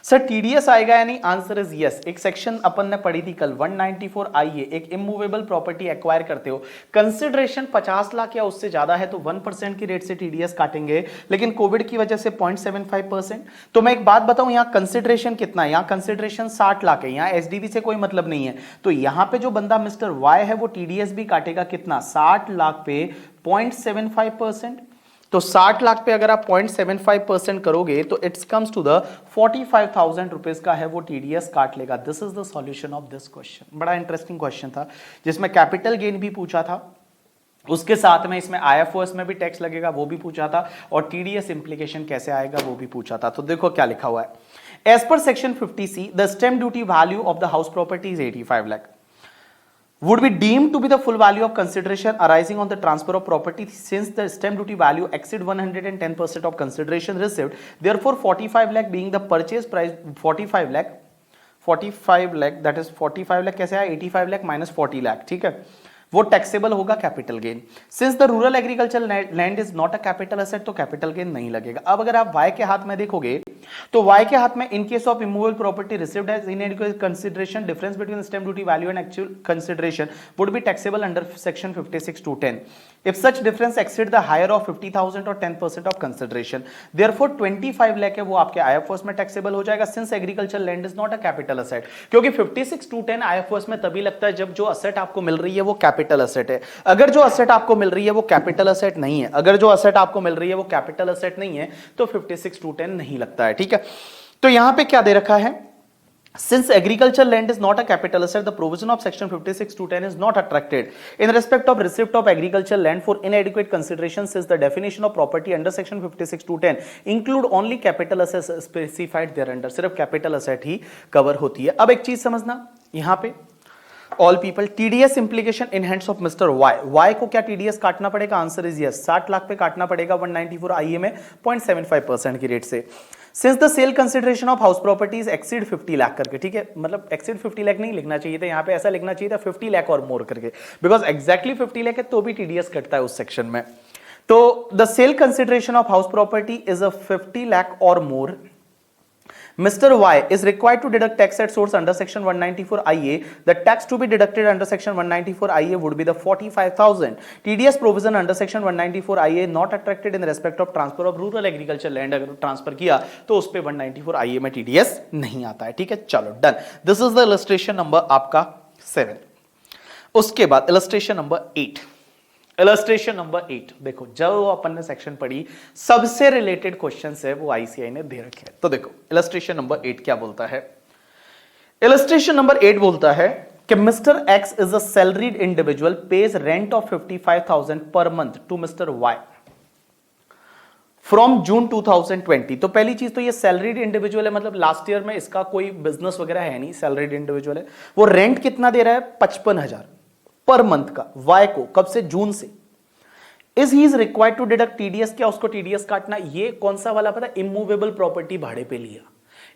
सर टीडीएस आएगा या नहीं, आंसर इज यस। एक सेक्शन अपन ने पढ़ी थी कल 194 आइए, एक इमूवेबल प्रॉपर्टी एक्वायर करते हो, कंसिडरेशन 50 लाख या उससे ज्यादा है तो 1% की रेट से टीडीएस काटेंगे, लेकिन कोविड की वजह से 0.75%। तो मैं एक बात बताऊं, यहां कंसिडरेशन कितना है, यहां कंसिडरेशन 60 लाख है, यहां एसडीवी से कोई मतलब नहीं है, तो यहां पे जो बंदा मिस्टर वाई है वो टीडीएस भी काटेगा कितना, 60 लाख पे 0.75%। तो 60 लाख पे अगर आप 0.75% करोगे तो it's comes to the 45,000 rupees का है वो टीडीएस काट लेगा। This is the solution of this question. बड़ा इंटरेस्टिंग क्वेश्चन था जिसमें कैपिटल गेन भी पूछा था, उसके साथ में इसमें आईएफओएस में भी टैक्स लगेगा वो भी पूछा था, और टीडीएस इंप्लीकेशन कैसे आएगा वो भी पूछा था। तो देखो क्या लिखा हुआ है, as per section 50C the stamp duty value of the house property is 85 lakh would be deemed to be the full value of consideration arising on the transfer of property since the stamp duty value exceed 110% of consideration received. Therefore 45 lakh being the purchase price, 45 lakh that is 45 lakh कैसे आया, 85 lakh minus 40 lakh, ठीक है, वो taxable होगा capital gain. Since the rural agriculture land is not a capital asset तो capital gain नहीं लगेगा। अब अगर आप वाई के हाथ में देखोगे तो वाई के हाथ में in case of immovable property received as inadequate consideration difference between stamp duty value and actual consideration would be taxable under section 56(2)(10) if such difference exceed the higher of 50,000 or 10% of consideration. Therefore 25 lakh है वो आपके IFOS में taxable हो जाएगा since agriculture land is not a capital asset, क्योंकि 56(2)(10) IFOS में तभी लगता है जब जो असेट आपको मिल रही है वो कैपिटल एसेट है। अगर जो असेट आपको मिल रही है वो कैपिटल एसेट नहीं है, अगर जो असेट आपको मिल रही है वो कैपिटल एसेट नहीं है तो 56(2)(10) नहीं लगता है, ठीक है। तो यहां पे क्या दे रखा है, Since agricultural land is not a capital asset, the provision of section 56 to 10 is not attracted in respect of receipt of agricultural land for inadequate consideration, since the definition of property under section 56 to 10 include only capital assets specified thereunder. सिर्फ capital asset ही cover होती है. अब एक चीज समझना यहाँ पे all people, TDS implication in hands of mister Y. Y को क्या टीडीएस काटना पड़ेगा? Answer is yes. 60 लाख पे काटना पड़ेगा 194 आईए में 0.75% की रेट से. Since the sale consideration of house properties exceed 50 lakh करके, ठीक है, मतलब एक्सीड 50 लाख नहीं लिखना चाहिए था, यहाँ पे ऐसा लिखना चाहिए था 50 लाख और मोर करके, बिकॉज एग्जैक्टली 50 लाख है तो भी टीडीएस कटता है उस सेक्शन में. तो the sale consideration of house property is a 50 lakh और मोर. Mr. Y is required to deduct tax at source under section 194 IA. The tax to be deducted under section 194 IA would be the 45,000. TDS provision under section 194 IA not attracted in respect of transfer of rural agriculture land. अगर transfer किया तो उस पे 194 IA में TDS नहीं आता है. ठीक है, चलो done. This is the illustration number आपका 7. उसके बाद इलस्ट्रेशन नंबर 8. इलस्ट्रेशन नंबर 8 देखो, जब अपन ने सेक्शन पढ़ी सबसे रिलेटेड क्वेश्चंस है वो आईसीआई ने दे रखे हैं. तो देखो इलस्ट्रेशन नंबर 8 क्या बोलता है. इलस्ट्रेशन नंबर 8 बोलता है कि mister X is a salaried individual pays rent of 55,000 per month to mister Y from June 2020. तो पहली चीज तो ये सैलरीड इंडिविजुअल है, मतलब लास्ट ईयर में इसका कोई बिजनेस वगैरह है नहीं, सैलरीड इंडिविजुअल है. वो रेंट कितना दे रहा है? 55,000 पर मंथ का वाई को. कब से? जून से. Is he is required to deduct TDS. क्या उसको टीडीएस काटना? ये कौन सा वाला पता? इमूवेबल प्रॉपर्टी भाड़े पे लिया.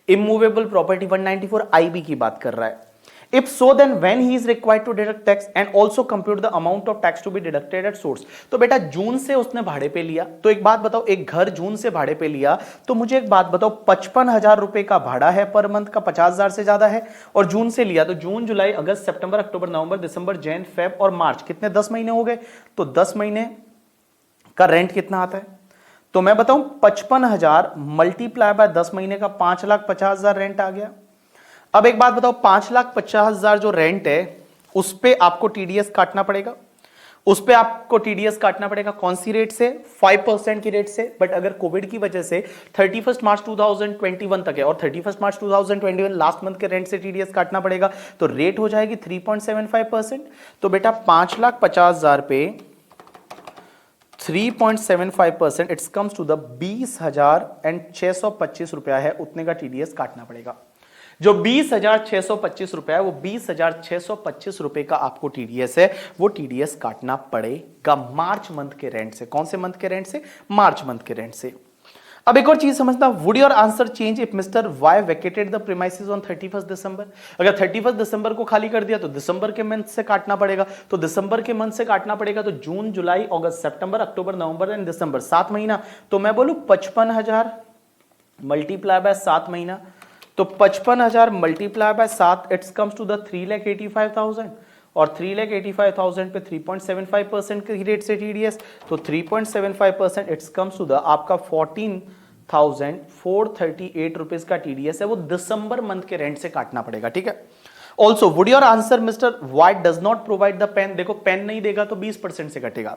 इमूवेबल प्रॉपर्टी 194 आईबी की बात कर रहा है. If so then when he is required to deduct tax and also compute the amount of tax to be deducted at source. तो बेटा जून से उसने भाड़े पे लिया, तो एक बात बताओ, एक घर जून से भाड़े पे लिया तो मुझे एक बात बताओ, 55,000 रुपए का भाड़ा है पर मंथ का, 50,000 से ज्यादा है, और जून से लिया तो जून जुलाई अगस्त सितंबर अक्टूबर नवंबर दिसंबर जैन फेब और मार्च, कितने 10 महीने हो गए. तो 10 महीने का रेंट कितना आता है? तो मैं बताऊं 55,000 मल्टीप्लाई बाय 10 महीने का 5,50,000 रेंट आ गया. अब एक बात बताओ, 5,50,000 जो रेंट है उस पे आपको टीडीएस काटना पड़ेगा. उस पे आपको टीडीएस काटना पड़ेगा कौन सी रेट से? 5% की रेट से. बट अगर कोविड की वजह से 31 मार्च 2021 तक है और 31 मार्च 2021 लास्ट मंथ के रेंट से टीडीएस काटना पड़ेगा, तो रेट हो जाएगी 3.75%. तो बेटा 5,50,000 पे 3.75%, इट्स कम्स टू द 20,625 रुपया है, उतने का टीडीएस काटना पड़ेगा. जो 20,625 रुपया है वो 20,625 रुपए का आपको टीडीएस है, वो टीडीएस काटना पड़ेगा मार्च मंथ के रेंट से. कौन से मंथ के रेंट से? मार्च मंथ के रेंट से. अब एक और चीज समझना, would your answer change if mister Y vacated the premises on 31 दिसंबर. अगर 31 दिसंबर को खाली कर दिया तो दिसंबर के मंथ से काटना पड़ेगा. तो दिसंबर के मंथ से काटना पड़ेगा तो जून जुलाई अगस्त सितंबर अक्टूबर नवंबर एंड दिसंबर 7 महीना. तो मैं बोलूं 55,000 मल्टीप्लाई बाय 7 महीना, तो 55,000 multiply by 7 it's comes to the 3,85,000 और 3,85,000 पे 3.75% की रेट से टीडीएस. तो 3.75% इट्स कम्स टू द आपका 14,438 रुपीज का टीडीएस है, वो दिसंबर मंथ के रेंट से काटना पड़ेगा. ठीक है. Also would your answer mister Y does not provide the PAN. देखो पेन नहीं देगा तो 20% से कटेगा,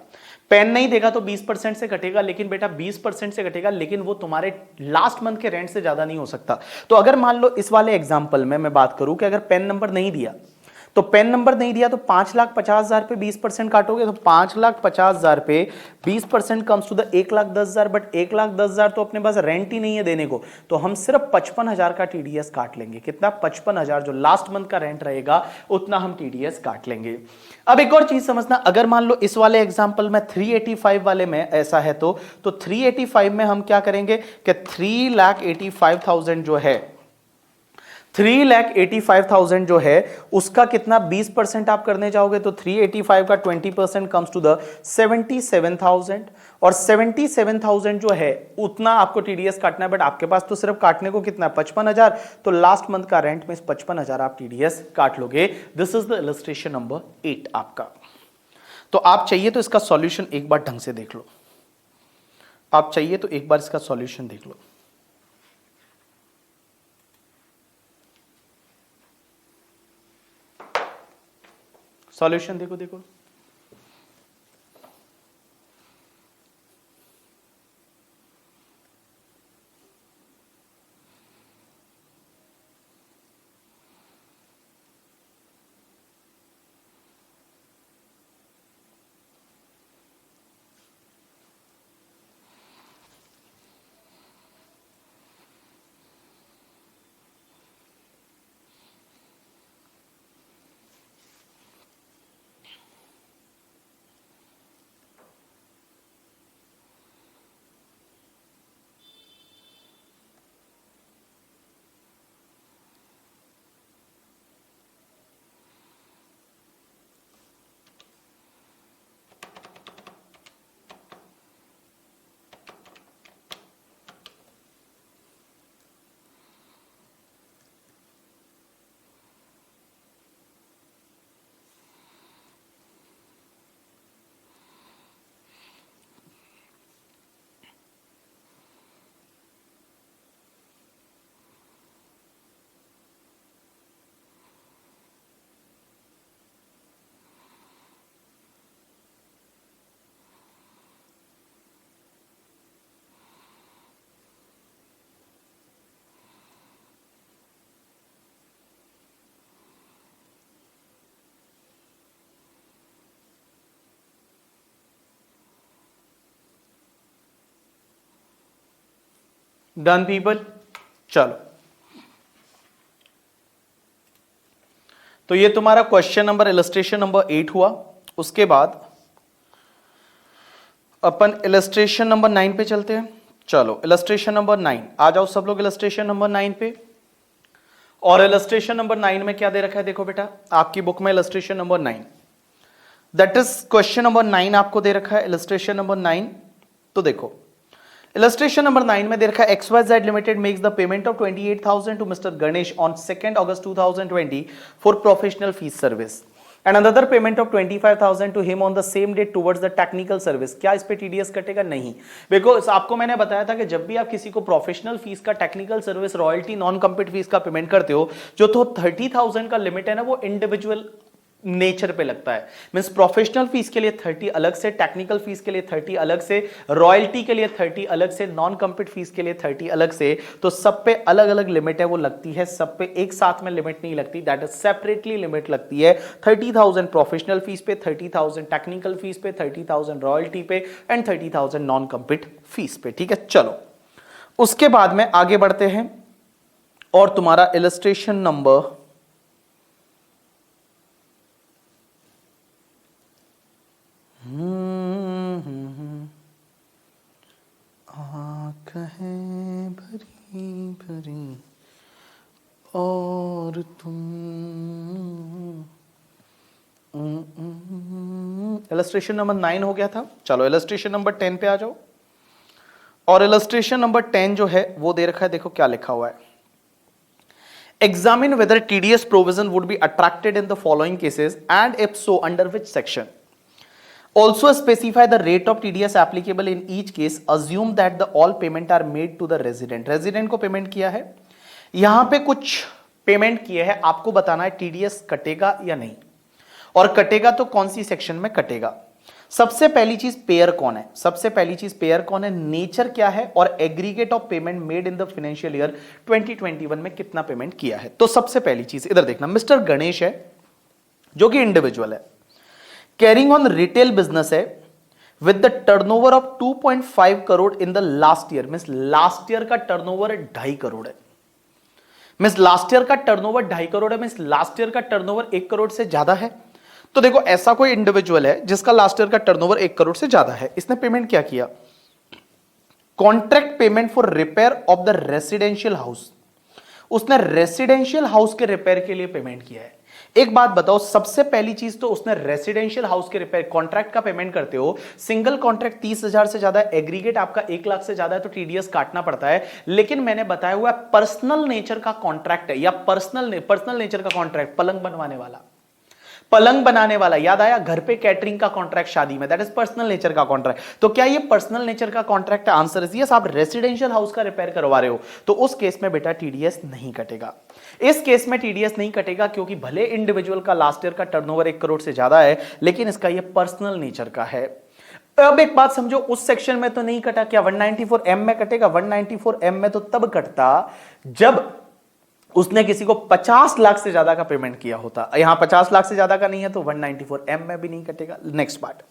पेन नहीं देगा तो 20% से कटेगा, लेकिन बेटा 20% से कटेगा, लेकिन वो तुम्हारे लास्ट मंथ के रेंट से ज्यादा नहीं हो सकता. तो अगर मान लो इस वाले एग्जांपल में मैं बात करूं कि अगर पेन नंबर नहीं दिया, तो पेन नंबर नहीं दिया तो 5,50,000 पे 20% काटोगे तो 5,50,000 पे 20% कम्स टू द 1,10,000. बट 1,10,000 तो अपने पास रेंट ही नहीं है देने को, तो हम सिर्फ 55,000 का टीडीएस काट लेंगे. कितना? 55,000 जो लास्ट मंथ का रेंट रहेगा उतना हम टीडीएस काट लेंगे. अब एक और चीज समझना, अगर मान लो इस वाले एग्जांपल में 385 वाले में ऐसा है तो 385 में हम क्या करेंगे कि 3,85,000 जो है 3,85,000 जो है उसका कितना 20% आप करने जाओगे तो 385 का 20% कम्स टू द 77,000 और 77,000 जो है उतना आपको टीडीएस काटना है. बट आपके पास तो सिर्फ काटने को कितना है? 55,000. तो लास्ट मंथ का रेंट में 55,000 आप टीडीएस काट लोगे. This is the illustration number 8 आपका. तो आप चाहिए तो इसका सॉल्यूशन एक बार ढंग से देख लो, आप चाहिए तो एक बार इसका सॉल्यूशन देख लो. सॉल्यूशन देखो देखो, डन पीपल। चलो, तो ये तुम्हारा क्वेश्चन नंबर इलस्ट्रेशन नंबर 8 हुआ। उसके बाद अपन इलस्ट्रेशन नंबर 9 पे चलते हैं। चलो इलस्ट्रेशन नंबर 9, आ जाओ सब लोग इलस्ट्रेशन नंबर 9 पे। और इलस्ट्रेशन नंबर 9 में क्या दे रखा है, देखो बेटा आपकी बुक में illustration number 9, that is question number 9 आपको दे रखा है इलस्ट्रेशन नंबर 9। तो देखो इलस्ट्रेशन नंबर 9 में दे रखा है XYZ limited makes the payment of 28,000 to mister Ganesh on 2 August 2020 for professional fees service and another payment of 25,000 to him on the same date towards the technical service. क्या इस पे TDS कटेगा? नहीं। Because आपको मैंने बताया था कि जब भी आप किसी को प्रोफेशनल फीस का, technical service, royalty, non compete fees का पेमेंट करते हो, जो तो 30,000 का लिमिट है ना, वो इंडिविजुअल नेचर पे लगता है। मींस प्रोफेशनल फीस के लिए 30 अलग से, टेक्निकल फीस के लिए 30 अलग से, रॉयल्टी के लिए 30 अलग से, नॉन कम्पीट फीस के लिए 30 अलग से। तो सब पे अलग अलग लिमिट है वो लगती है, सब पे एक साथ में लिमिट नहीं लगती, दैट इज सेपरेटली लिमिट लगती है। 30,000 प्रोफेशनल फीस पे, 30,000 टेक्निकल फीस पे, 30,000 रॉयल्टी पे एंड 30,000 नॉन कम्पीट फीस पे। ठीक है, चलो उसके बाद में आगे बढ़ते हैं और तुम्हारा इलस्ट्रेशन नंबर आँखें भरी भरी और तुम, इलस्ट्रेशन नंबर 9 हो गया था। चलो इलस्ट्रेशन नंबर 10 पे आ जाओ। और इलस्ट्रेशन नंबर 10 जो है वो दे रखा है, देखो क्या लिखा हुआ है। Examine whether TDS provision would be attracted in the following cases and if so under which section. Also specify the rate of TDS applicable in each case. Assume that the all payment are made to the resident. Resident को payment किया है, यहां पे कुछ payment किए हैं, आपको बताना है TDS कटेगा या नहीं, और कटेगा तो कौन सी सेक्शन में कटेगा। सबसे पहली चीज पेयर कौन है, सबसे पहली चीज पेयर कौन है, नेचर क्या है, और aggregate of payment made in the financial year 2021 में कितना पेमेंट किया है। तो सबसे पहली चीज इधर देखना, मिस्टर गणेश है जो कि इंडिविजुअल है, कैरिंग ऑन रिटेल बिजनेस है with the turnover of 2.5 crore in the last year. Means last year का टर्नओवर 2.5 करोड़ है। मींस लास्ट ईयर का टर्नओवर 2.5 करोड़ है, मींस लास्ट ईयर का टर्नओवर 1 करोड़ से ज्यादा है। तो देखो ऐसा कोई इंडिविजुअल है जिसका लास्ट ईयर का टर्नओवर 1 करोड़ से ज्यादा है, इसने पेमेंट क्या किया, contract payment for repair of the residential house. उसने रेसिडेंशियल हाउस के रिपेयर के लिए पेमेंट किया है। एक बात बताओ, सबसे पहली चीज तो उसने रेसिडेंशियल हाउस के रिपेयर, कॉन्ट्रैक्ट का पेमेंट करते हो, सिंगल कॉन्ट्रैक्ट 30,000 से ज्यादा, एग्रीगेट आपका 1 लाख से ज्यादा है तो टीडीएस काटना पड़ता है। लेकिन मैंने बताया हुआ पर्सनल नेचर का कॉन्ट्रैक्ट है, या पर्सनल नेचर का कॉन्ट्रैक्ट, पलंग बनवाने वाला, पलंग बनाने वाला, याद आया, घर पे कैटरिंग का कॉन्ट्रैक्ट शादी में, दैट इज पर्सनल नेचर का कॉन्ट्रैक्ट। तो क्या ये पर्सनल नेचर का कॉन्ट्रैक्ट है? Answer is yes. आप रेसिडेंशियल हाउस का रिपेयर करवा रहे हो तो उस केस में बेटा टीडीएस नहीं कटेगा। इस केस में टीडीएस नहीं कटेगा क्योंकि भले इंडिविजुअल का लास्ट ईयर का टर्नओवर 1 करोड़ से ज्यादा है, लेकिन इसका ये पर्सनल नेचर का है। अब एक बात समझो, उस सेक्शन में तो नहीं कटा, क्या 194M में कटेगा? 194M में तो तब कटता जब उसने किसी को 50 लाख से ज्यादा का पेमेंट किया होता। यहां 50 लाख से ज्यादा का नहीं है तो 194M में भी नहीं कटेगा। Next part,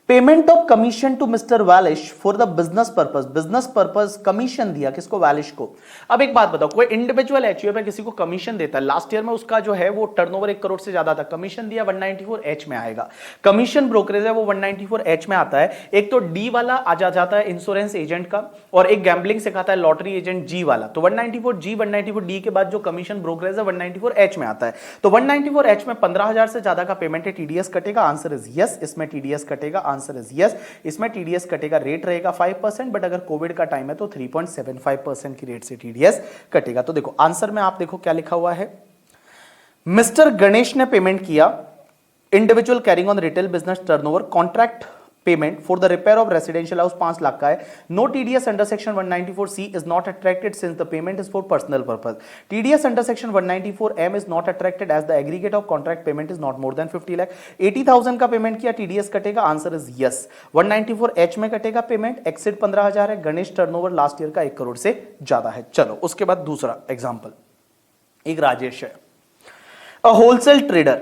payment of commission to mister Walish for the business purpose. Business purpose commission दिया किसको? वैलिश को। अब एक बात बताओ, कोई इंडिविजुअल एचयूए में किसी को कमीशन देता है, लास्ट ईयर में उसका जो है वो टर्नओवर 1 करोड़ से ज्यादा था, कमीशन दिया, 194H में आएगा। कमीशन ब्रोकरेज है वो 194H में आता है। एक तो डी वाला आ जाता है इंश्योरेंस एजेंट का, और एक गैम्बलिंग सिखाता है लॉटरी एजेंट जी वाला। तो 194G 194D के बाद जो कमीशन ब्रोकरेज है 194H में आता है। तो 194H में 15,000 से ज्यादा का पेमेंट है, टीडीएस कटेगा। आंसर इज यस, इसमें टीडीएस कटेगा। आंसर इज यस, इसमें टीडीएस कटेगा। रेट रहेगा 5%, बट अगर कोविड का टाइम है तो 3.75% की रेट से टीडीएस कटेगा। तो देखो आंसर में आप देखो क्या लिखा हुआ है, मिस्टर गणेश ने पेमेंट किया, individual carrying on retail business turnover, contract payment for the repair of residential house 5 lakh का है। No TDS under section 194C is not attracted since the payment is for personal purpose. TDS under section 194M is not attracted as the aggregate of contract payment is not more than 50 lakh. 80,000 का payment किया, TDS कटेगा। Answer is yes, 194H में कटेगा payment. Acid 15,000 है, Ganesh turnover last year का 1 करोड़ से ज्यादा है। चलो उसके बाद दूसरा एग्जाम्पल, एक राजेश है, a wholesale trader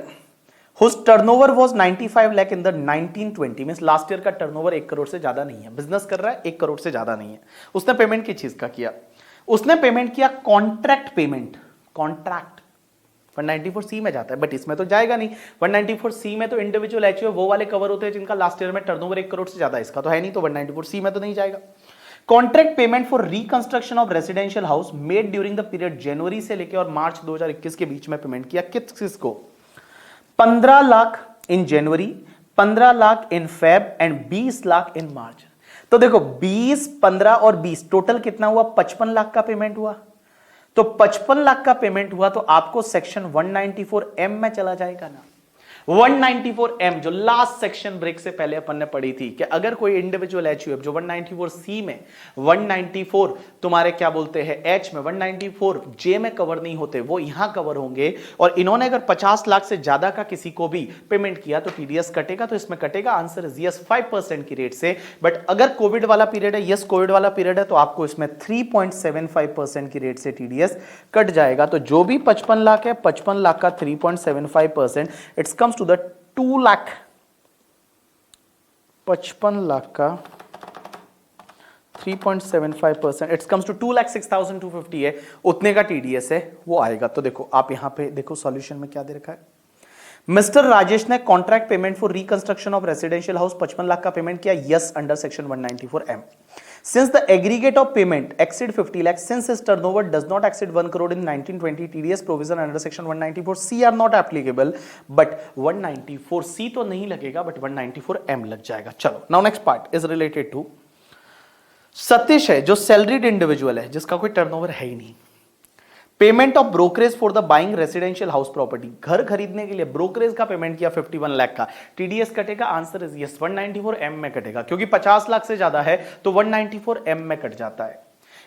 whose turnover was 95 lakh in the 1920 means last year का टर्नओवर 1 करोड़ से ज्यादा नहीं है, बिजनेस कर रहा है 1 करोड़ से ज्यादा नहीं है। उसने पेमेंट किस चीज का किया? उसने पेमेंट किया कॉन्ट्रैक्ट पेमेंट। कॉन्ट्रैक्ट 194C में जाता है, बट इसमें तो जाएगा नहीं। 194C में तो इंडिविजुअल एचयूए वो वाले कवर होते हैं जिनका लास्ट ईयर में टर्नओवर 1 करोड़ से ज्यादा, इसका तो है नहीं, तो 194C में तो नहीं जाएगा। Contract payment for reconstruction of residential house made during the period जनवरी से लेकर और मार्च 2021 के बीच में पेमेंट किया किसको? 15 lakh in January, 15 lakh in Feb and 20 lakh in March. तो देखो 20, 15 और 20 टोटल कितना हुआ? 55 लाख का पेमेंट हुआ। तो 55 लाख का पेमेंट हुआ तो आपको सेक्शन 194M में चला जाएगा ना। 194M जो लास्ट सेक्शन ब्रेक से पहले अपन ने पढ़ी थी कि अगर कोई इंडिविजुअल एचयूएफ जो 194C में 194 तुम्हारे क्या बोलते हैं H में 194J में कवर नहीं होते, वो यहां कवर होंगे। और इन्होंने अगर 50 लाख से ज्यादा का किसी को भी पेमेंट किया तो टीडीएस कटेगा। तो इसमें कटेगा, आंसर इज यस 5% की रेट से। बट अगर कोविड वाला पीरियड है, यस कोविड वाला पीरियड है, तो आपको इसमें 3.75% की रेट से टीडीएस कट जाएगा। तो जो भी 55 लाख है, 55 लाख का 3.75% it's comes to the 2 lakh. 55 lakh का 3.75% इट्स कम्स टू 2,06,250 है, उतने का टीडीएस है वो आएगा। तो देखो आप यहां पे देखो सॉल्यूशन में क्या दे रखा है। मिस्टर राजेश ने contract payment for reconstruction of residential house 55 lakh का पेमेंट किया, yes under section 194M। Since the aggregate of payment exceed 50 lakhs, since his turnover does not exceed 1 crore in 1920, TDS provision under section 194C are not applicable, but 194C तो नहीं लगेगा, but 194M लग जाएगा। चलो, now next part is related to Satish है जो salaried individual है जिसका कोई टर्नओवर है ही नहीं। Payment of brokerage for the buying residential house property, घर खरीदने के लिए ब्रोकरेज का पेमेंट किया 51 लाख का, टीडीएस कटेगा, आंसर इज यस 194M में कटेगा, क्योंकि 50 लाख से ज्यादा है तो 194M में कट जाता है।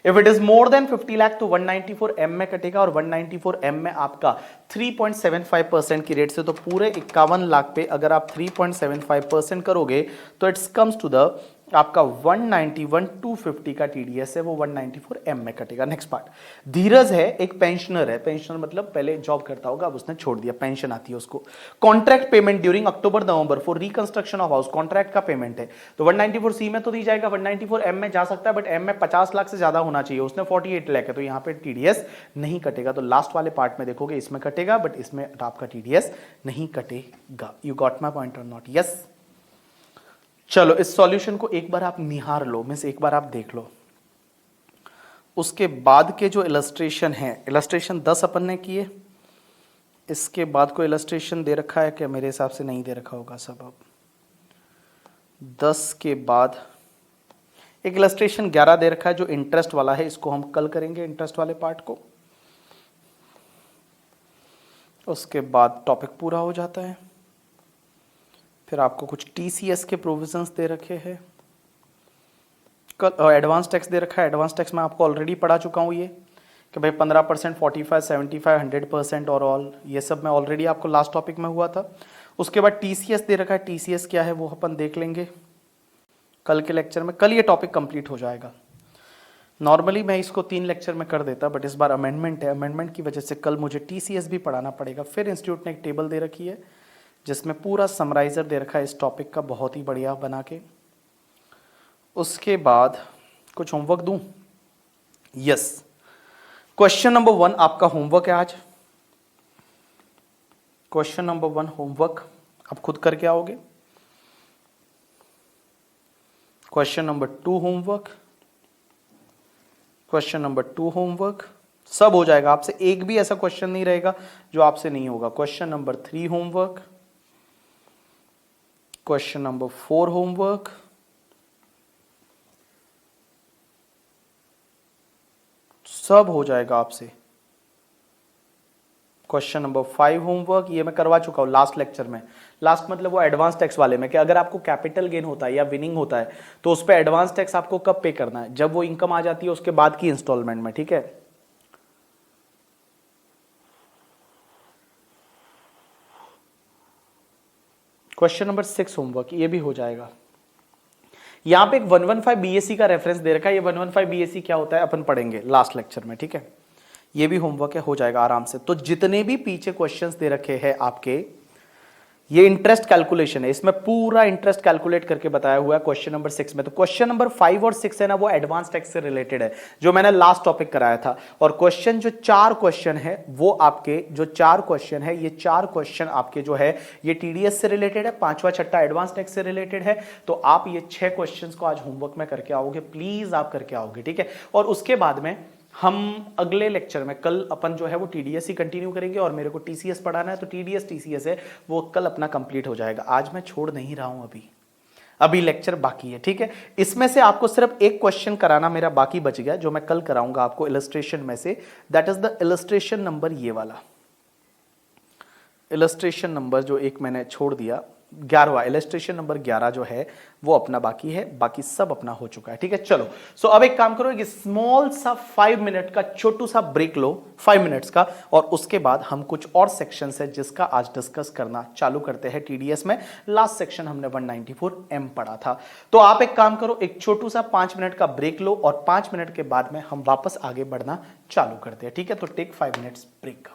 If it is more than 50 lakh तो 194M में कटेगा, और 194M में आपका 3.75% की रेट से, तो पूरे 51 लाख पे अगर आप 3.75% करोगे तो इट्स कम्स टू द आपका 191,250 का टीडीएस है, वो 194M में कटेगा। नेक्स्ट पार्ट, धीरज है एक पेंशनर है, पेंशनर मतलब पहले जॉब करता होगा, अब उसने छोड़ दिया, पेंशन आती है उसको। Contract payment during October November for reconstruction of house, contract का पेमेंट है, तो 194C में तो नहीं जाएगा, 194M में जा सकता है, बट M में 50 लाख से ज्यादा होना चाहिए, उसने 48 लाख है, तो यहाँ पे टीडीएस नहीं कटेगा। तो लास्ट वाले पार्ट में देखोगे इसमें कटेगा, बट इसमें आपका टीडीएस नहीं कटेगा। You got my point or not? Yes. चलो इस सॉल्यूशन को एक बार आप निहार लो, मींस एक बार आप देख लो। उसके बाद के जो इलस्ट्रेशन है, इलस्ट्रेशन 10 अपन ने किए, इसके बाद कोई इलस्ट्रेशन दे रखा है क्या? मेरे हिसाब से नहीं दे रखा होगा सब। अब 10 के बाद एक इलस्ट्रेशन 11 दे रखा है जो इंटरेस्ट वाला है, इसको हम कल करेंगे, इंटरेस्ट वाले पार्ट को। उसके बाद टॉपिक पूरा हो जाता है। फिर आपको कुछ टीसीएस के प्रोविजंस दे रखे हैं, कल एडवांस टैक्स दे रखा है। एडवांस टैक्स में आपको ऑलरेडी पढ़ा चुका हूँ ये कि भाई 15%, 45, 75, 100% और ऑल, ये सब मैं ऑलरेडी आपको लास्ट टॉपिक में हुआ था। उसके बाद टीसीएस दे रखा है, टीसीएस क्या है वो अपन देख लेंगे कल के लेक्चर में। कल ये टॉपिक कंप्लीट हो जाएगा। नॉर्मली मैं इसको 3 लेक्चर में कर देता, बट इस बार अमेंडमेंट है, अमेंडमेंट की वजह से कल मुझे टीसीएस भी पढ़ाना पड़ेगा। फिर इंस्टीट्यूट ने एक टेबल दे रखी है जिसमें पूरा समराइजर दे रखा है इस टॉपिक का, बहुत ही बढ़िया बना के। उसके बाद कुछ होमवर्क दूं? यस। क्वेश्चन नंबर 1 आपका होमवर्क है आज। क्वेश्चन नंबर 1 होमवर्क आप खुद करके आओगे। Question number 2 homework, question number 2 homework, सब हो जाएगा। आपसे एक भी ऐसा क्वेश्चन नहीं रहेगा जो आपसे नहीं होगा। Question number 3 homework, question number 4 homework, सब हो जाएगा आपसे। क्वेश्चन नंबर 5 होमवर्क, ये मैं करवा चुका हूं लास्ट लेक्चर में। लास्ट मतलब वो एडवांस टैक्स वाले में कि अगर आपको कैपिटल गेन होता है या विनिंग होता है तो उस पर एडवांस टैक्स आपको कब पे करना है? जब वो इनकम आ जाती है उसके बाद की इंस्टॉलमेंट में, ठीक है। क्वेश्चन नंबर 6 होमवर्क, ये भी हो जाएगा। यहां पे एक 115 बीएससी का रेफरेंस दे रखा है। ये 115 बीएससी क्या होता है अपन पढ़ेंगे लास्ट लेक्चर में, ठीक है। ये भी होमवर्क है, हो जाएगा आराम से। तो जितने भी पीछे क्वेश्चंस दे रखे हैं आपके, ये इंटरेस्ट कैलकुलेशन है, इसमें पूरा इंटरेस्ट कैलकुलेट करके बताया हुआ है क्वेश्चन नंबर 6 में। तो क्वेश्चन नंबर 5 और 6 है ना, वो एडवांस टैक्स से रिलेटेड है, जो मैंने लास्ट टॉपिक कराया था। और क्वेश्चन जो 4 क्वेश्चन है वो आपके, जो 4 क्वेश्चन है, ये 4 क्वेश्चन आपके जो है ये टीडीएस से रिलेटेड है, पांचवा छठा एडवांस टैक्स से रिलेटेड है। तो आप ये 6 क्वेश्चन को आज होमवर्क में करके आओगे, प्लीज आप करके आओगे, ठीक है। और उसके बाद में हम अगले लेक्चर में, कल अपन जो है वो टीडीएस ही कंटिन्यू करेंगे, और मेरे को टीसीएस पढ़ाना है, तो टीडीएस टीसीएस है वो कल अपना कंप्लीट हो जाएगा। आज मैं छोड़ नहीं रहा हूं, अभी लेक्चर बाकी है, ठीक है। इसमें से आपको सिर्फ एक क्वेश्चन कराना मेरा बाकी बच गया, जो मैं कल कराऊंगा आपको इलस्ट्रेशन में से। That is the illustration number, ये वाला इलस्ट्रेशन नंबर जो एक मैंने छोड़ दिया, 11वां इलस्ट्रेशन नंबर 11 जो है वो अपना बाकी है, बाकी सब अपना हो चुका है, ठीक है। चलो, सो अब एक काम करो, एक स्मॉल सा 5 मिनट का छोटू सा ब्रेक लो, 5 मिनट्स का, और उसके बाद हम कुछ और सेक्शन है जिसका आज डिस्कस करना चालू करते हैं टीडीएस में। लास्ट सेक्शन हमने 194M पढ़ा था। तो आप एक काम करो, एक छोटू सा 5 मिनट का ब्रेक लो, और 5 मिनट के बाद में हम वापस आगे बढ़ना चालू करते हैं, ठीक है। तो take 5 minutes break.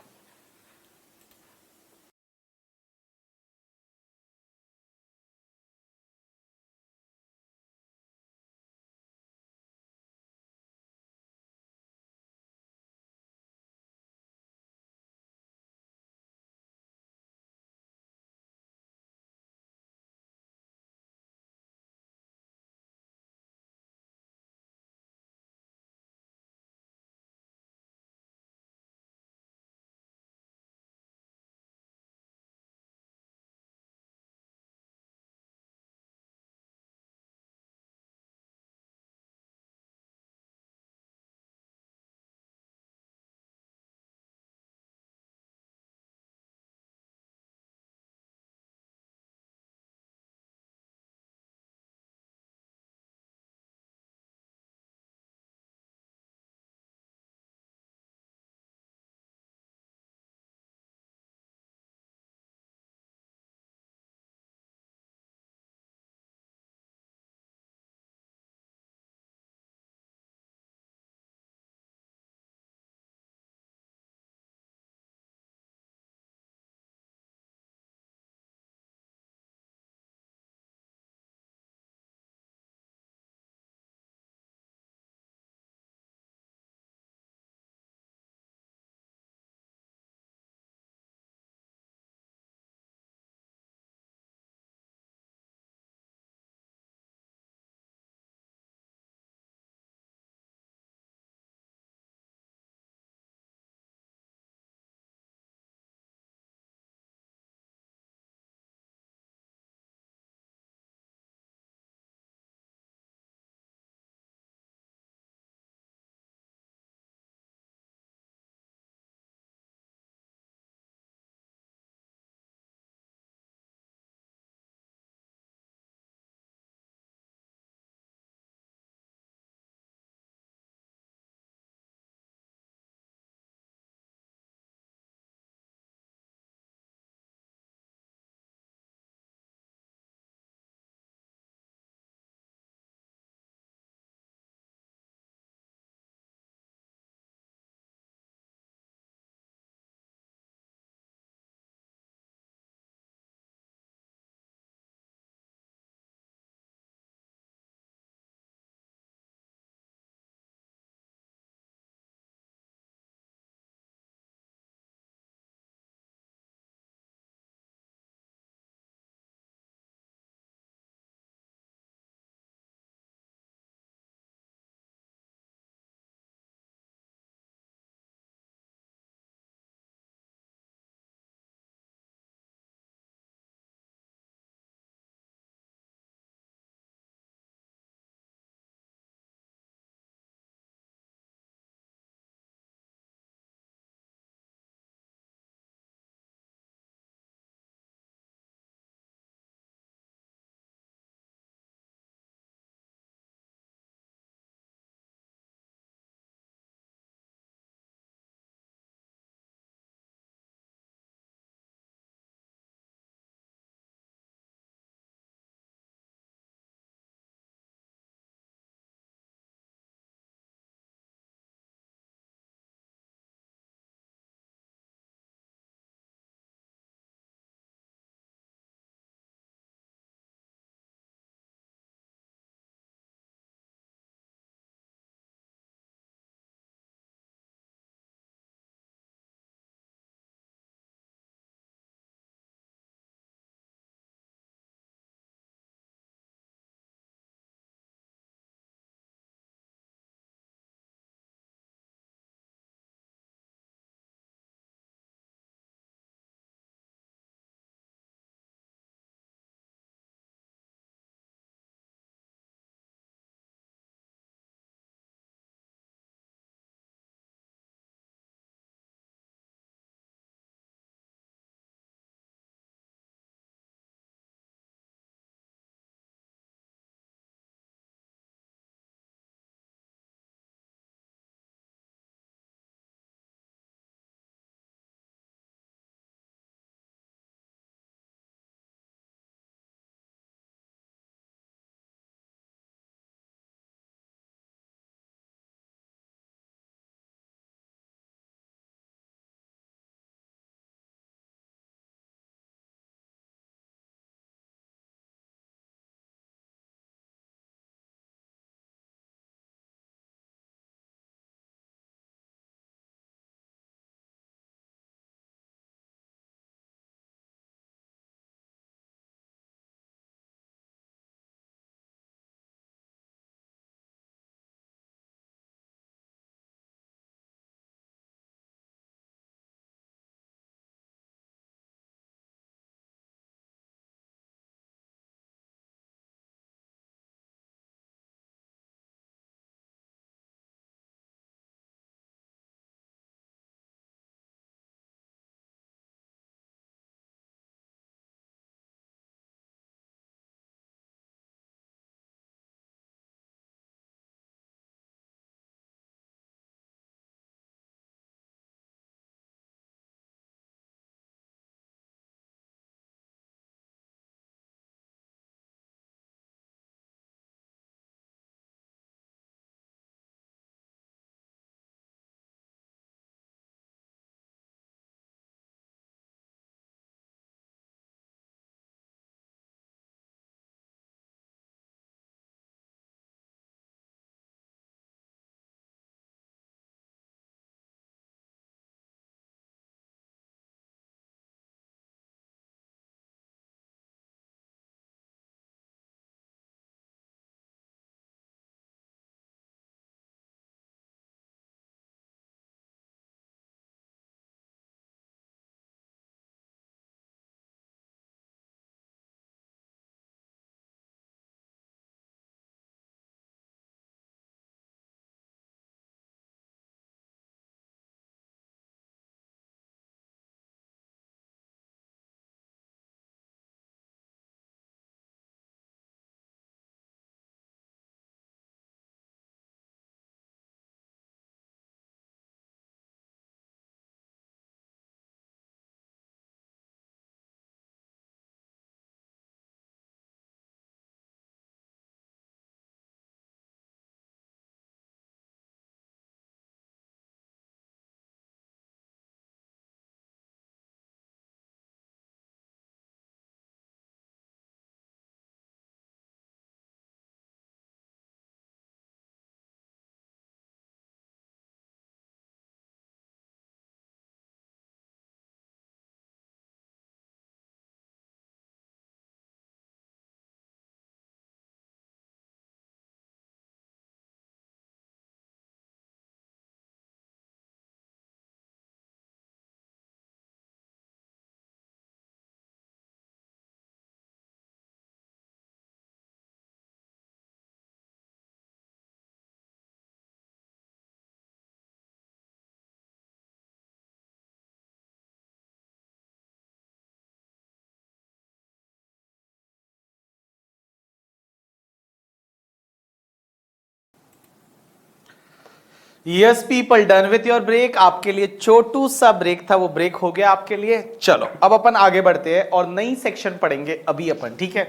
Yes people, done with your break. आपके लिए छोटू सा ब्रेक था, वो ब्रेक हो गया आपके लिए। चलो अब अपन आगे बढ़ते हैं और नई सेक्शन पढ़ेंगे अभी अपन, ठीक है।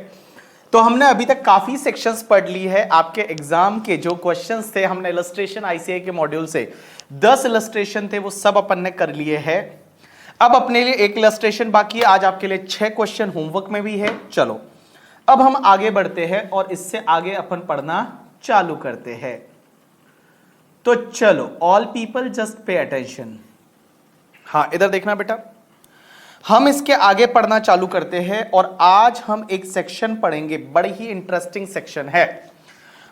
तो हमने अभी तक काफी सेक्शंस पढ़ ली है। आपके एग्जाम के जो क्वेश्चंस थे, हमने इलस्ट्रेशन आईसीआई के मॉड्यूल से 10 इलस्ट्रेशन थे, वो सब अपन ने कर लिए हैं। अब अपने लिए एक इलस्ट्रेशन बाकी है। आज आपके लिए 6 क्वेश्चन होमवर्क में भी है। चलो अब हम आगे बढ़ते हैं और इससे आगे अपन पढ़ना चालू करते हैं। तो चलो all people just pay attention. हाँ इधर देखना बेटा, हम इसके आगे पढ़ना चालू करते हैं और आज हम एक सेक्शन पढ़ेंगे, बड़ी ही इंटरेस्टिंग सेक्शन है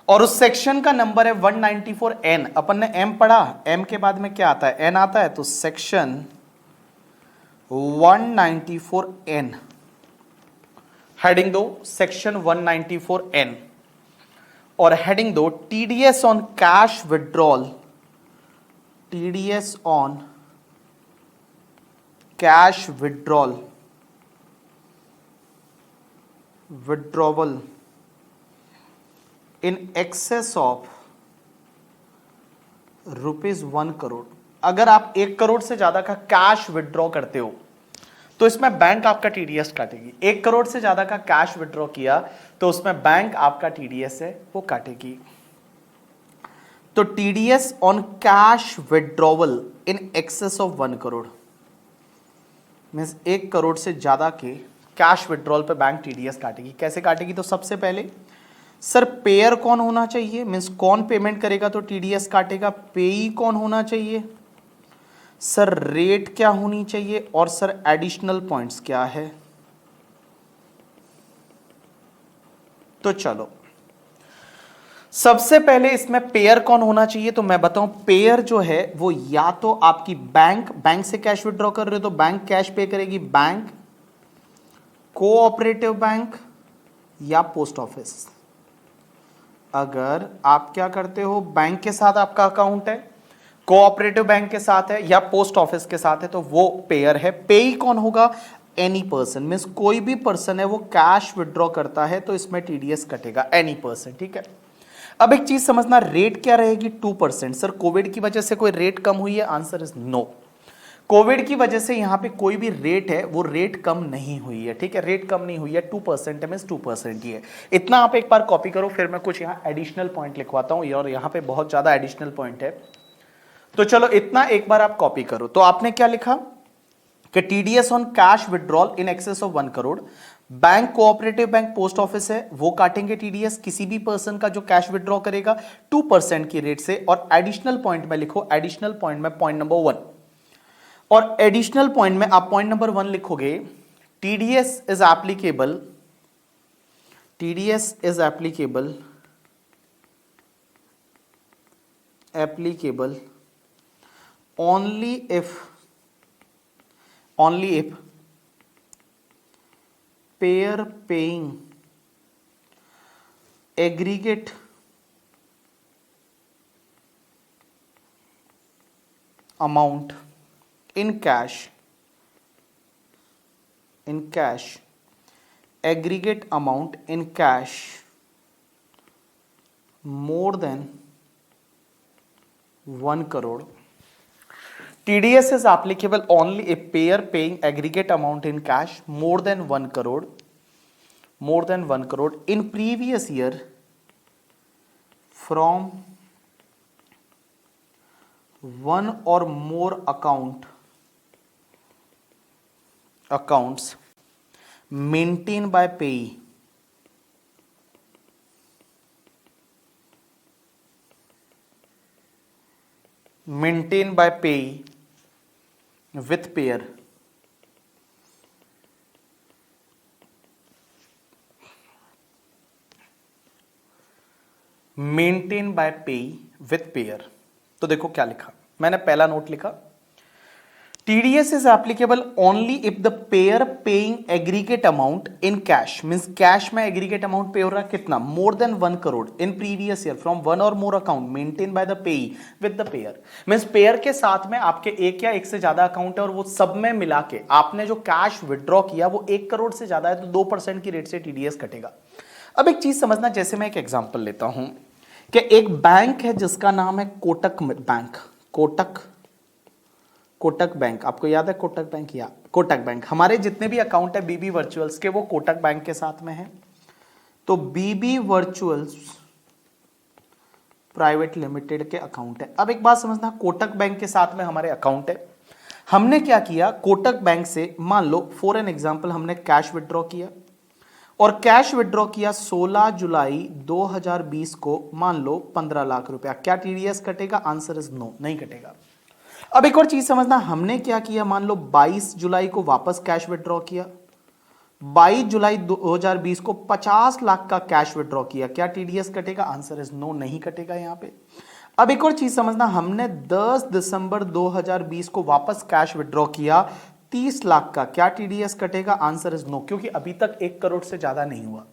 और उस सेक्शन का नंबर है 194 एन। अपन ने एम पढ़ा, एम के बाद में क्या आता है, एन आता है। तो सेक्शन 194 एन, हेडिंग दो सेक्शन 194 एन और हेडिंग दो TDS on cash withdrawal, TDS on cash withdrawal, withdrawal in excess of ₹1 crore. अगर आप 1 करोड़ से ज्यादा का कैश विड्रॉ करते हो तो इसमें बैंक आपका टीडीएस काटेगी। 1 करोड़ से ज्यादा का कैश विड्रॉ किया तो उसमें बैंक आपका टीडीएस है वो काटेगी। तो TDS on cash withdrawal in excess of 1 crore means 1 crore से ज्यादा के कैश विड्रॉल पे बैंक टीडीएस काटेगी। कैसे काटेगी, तो सबसे पहले सर पेयर कौन होना चाहिए, मीन्स कौन पेमेंट करेगा तो टीडीएस काटेगा। पेई कौन होना चाहिए, सर रेट क्या होनी चाहिए, और सर एडिशनल पॉइंट्स क्या है। तो चलो सबसे पहले इसमें पेयर कौन होना चाहिए, तो मैं बताऊं पेयर जो है वो या तो आपकी बैंक से कैश विड्रॉ कर रहे हो तो बैंक कैश पे करेगी, बैंक, कोऑपरेटिव बैंक या पोस्ट ऑफिस। अगर आप क्या करते हो, बैंक के साथ आपका अकाउंट है, कोऑपरेटिव बैंक के साथ है या पोस्ट ऑफिस के साथ है, तो वो पेयर है। पेई कौन होगा, एनी पर्सन, मीन्स कोई भी पर्सन है वो कैश विड्रॉ करता है तो इसमें टीडीएस कटेगा, एनी पर्सन, ठीक है। अब एक चीज समझना, रेट क्या रहेगी, 2%। सर कोविड की वजह से कोई रेट कम हुई है, आंसर इज नो। कोविड की वजह से यहां पे कोई भी रेट है वो रेट कम नहीं हुई है, ठीक है, रेट कम नहीं हुई है, 2% है, मीन्स 2% ही है। इतना आप एक बार कॉपी करो, फिर मैं कुछ यहाँ एडिशनल पॉइंट लिखवाता हूं और यहाँ पे बहुत ज्यादा एडिशनल पॉइंट है। तो चलो इतना एक बार आप कॉपी करो। तो आपने क्या लिखा कि TDS on cash withdrawal in excess of 1 crore, bank, cooperative bank, post office है वो काटेंगे टीडीएस, किसी भी पर्सन का जो कैश विड्रॉ करेगा 2% की रेट से। और एडिशनल पॉइंट में लिखो, एडिशनल पॉइंट में पॉइंट नंबर 1, और एडिशनल पॉइंट में आप पॉइंट नंबर 1 लिखोगे, TDS is applicable, TDS is applicable, applicable only if payer paying aggregate amount in cash, aggregate amount in cash more than 1 crore. TDS is applicable only if payer paying aggregate amount in cash more than 1 crore, in previous year from one or more accounts maintained by payee, with payer, maintained by payee with payer। तो देखो क्या लिखा, मैंने पहला note लिखा, TDS is applicable only if the payer paying aggregate amount in cash, means cash में aggregate amount पे हो रहा है कितना, more than 1 crore in previous year from one or more account maintained by the payee with the payer, means payer के साथ में आपके एक या एक से ज्यादा अकाउंट है और वो सब में मिला के आपने जो कैश विड्रॉ किया वो 1 करोड़ से ज्यादा है तो 2% की रेट से TDS कटेगा। अब एक चीज समझना, जैसे मैं एक एग्जांपल लेता हूं, कि एक बैंक है जिसका नाम है कोटक बैंक। कोटक बैंक, आपको याद है कोटक बैंक? या कोटक बैंक, हमारे जितने भी अकाउंट है बीबी वर्चुअल्स के वो कोटक बैंक के साथ में है। तो बीबी वर्चुअल्स प्राइवेट लिमिटेड के अकाउंट है। अब एक बात समझना, कोटक बैंक के साथ में हमारे अकाउंट है। हमने क्या किया, कोटक बैंक से मान लो फॉर एन एग्जांपल हमने कैश विड्रॉ किया और कैश विड्रॉ किया 16 जुलाई 2020 को, मान लो 15 लाख रुपया। क्या टीडीएस कटेगा? आंसर इज नो, नहीं कटेगा। अब एक और चीज समझना, हमने क्या किया, मान लो 22 जुलाई को वापस कैश विड्रॉ किया, 22 जुलाई 2020 को 50 लाख का कैश विड्रॉ किया। क्या टीडीएस कटेगा? आंसर इज नो, नहीं कटेगा यहां पे। अब एक और चीज समझना, हमने 10 दिसंबर 2020 को वापस कैश विड्रॉ किया 30 लाख का। क्या टीडीएस कटेगा? आंसर इज नो, क्योंकि अभी तक 1 करोड़ से ज्यादा नहीं हुआ।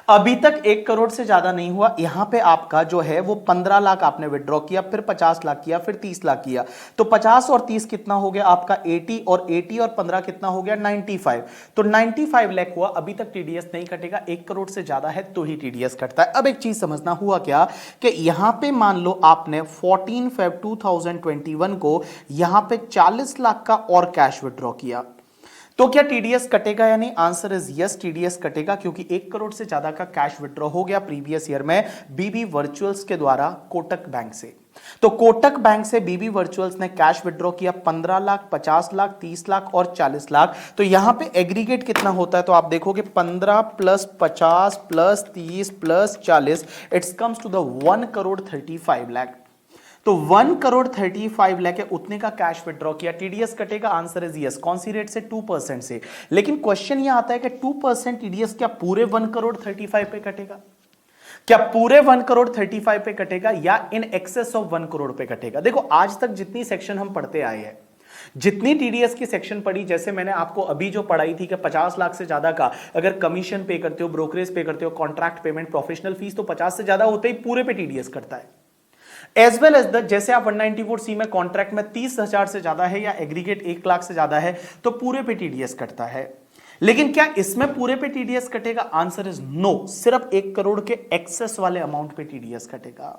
अभी तक 1 करोड़ से ज्यादा नहीं हुआ। यहां पे आपका जो है वो 15 लाख आपने विड्रॉ किया, फिर 50 लाख किया, फिर 30 लाख किया। तो 50 और 30 कितना हो गया आपका? 80, और 80 और 15 कितना हो गया? 95। तो 95 लाख हुआ। अभी तक टीडीएस नहीं कटेगा, 1 करोड़ से ज्यादा है तो ही टीडीएस कटता है। अब एक चीज समझना, हुआ क्या कि यहां पे मान लो आपने 14 फेब 2021 को यहां पे 40 लाख का और कैश विड्रॉ किया, तो क्या टीडीएस कटेगा या नहीं? आंसर इज यस, टीडीएस कटेगा, क्योंकि 1 करोड़ से ज्यादा का कैश विड्रॉ हो गया प्रीवियस ईयर में बीबी वर्चुअल्स के द्वारा कोटक बैंक से। तो कोटक बैंक से बीबी वर्चुअल्स ने कैश विड्रॉ किया 15 लाख, 50 लाख, 30 लाख और 40 लाख। तो यहां पे एग्रीगेट कितना होता है? तो आप देखोगे 15 plus 50 plus 30 plus 40, it's comes to the 1 crore 35 lakh. तो 1 करोड़ 35 लाख है, उतने का कैश विड्रॉ किया। टीडीएस कटेगा? Answer is yes. कौन सी रेट से? 2% से। लेकिन क्वेश्चन यह आता है कि 2% टीडीएस क्या पूरे 1 करोड़ 35 पे कटेगा? क्या पूरे 1 करोड़ 35 पे कटेगा या इन एक्सेस ऑफ 1 करोड़ पे कटेगा? देखो आज तक जितनी सेक्शन हम पढ़ते आए हैं, जितनी टीडीएस की सेक्शन पढ़ी, जैसे मैंने आपको अभी जो पढ़ाई थी कि 50 लाख से ज्यादा का अगर कमीशन पे करते हो, ब्रोकरेज पे करते हो, कॉन्ट्रैक्ट पेमेंट, प्रोफेशनल फीस, तो 50 से ज्यादा होते ही पूरे पे टीडीएस करता है। एज वेल एज द, जैसे आप 194C में कॉन्ट्रैक्ट में 30,000 से ज्यादा है या एग्रीगेट 1 लाख से ज्यादा है तो पूरे पे टीडीएस कटता है। लेकिन क्या इसमें पूरे पे टीडीएस कटेगा? आंसर इज नो, सिर्फ 1 करोड़ के एक्सेस वाले अमाउंट पे टीडीएस कटेगा।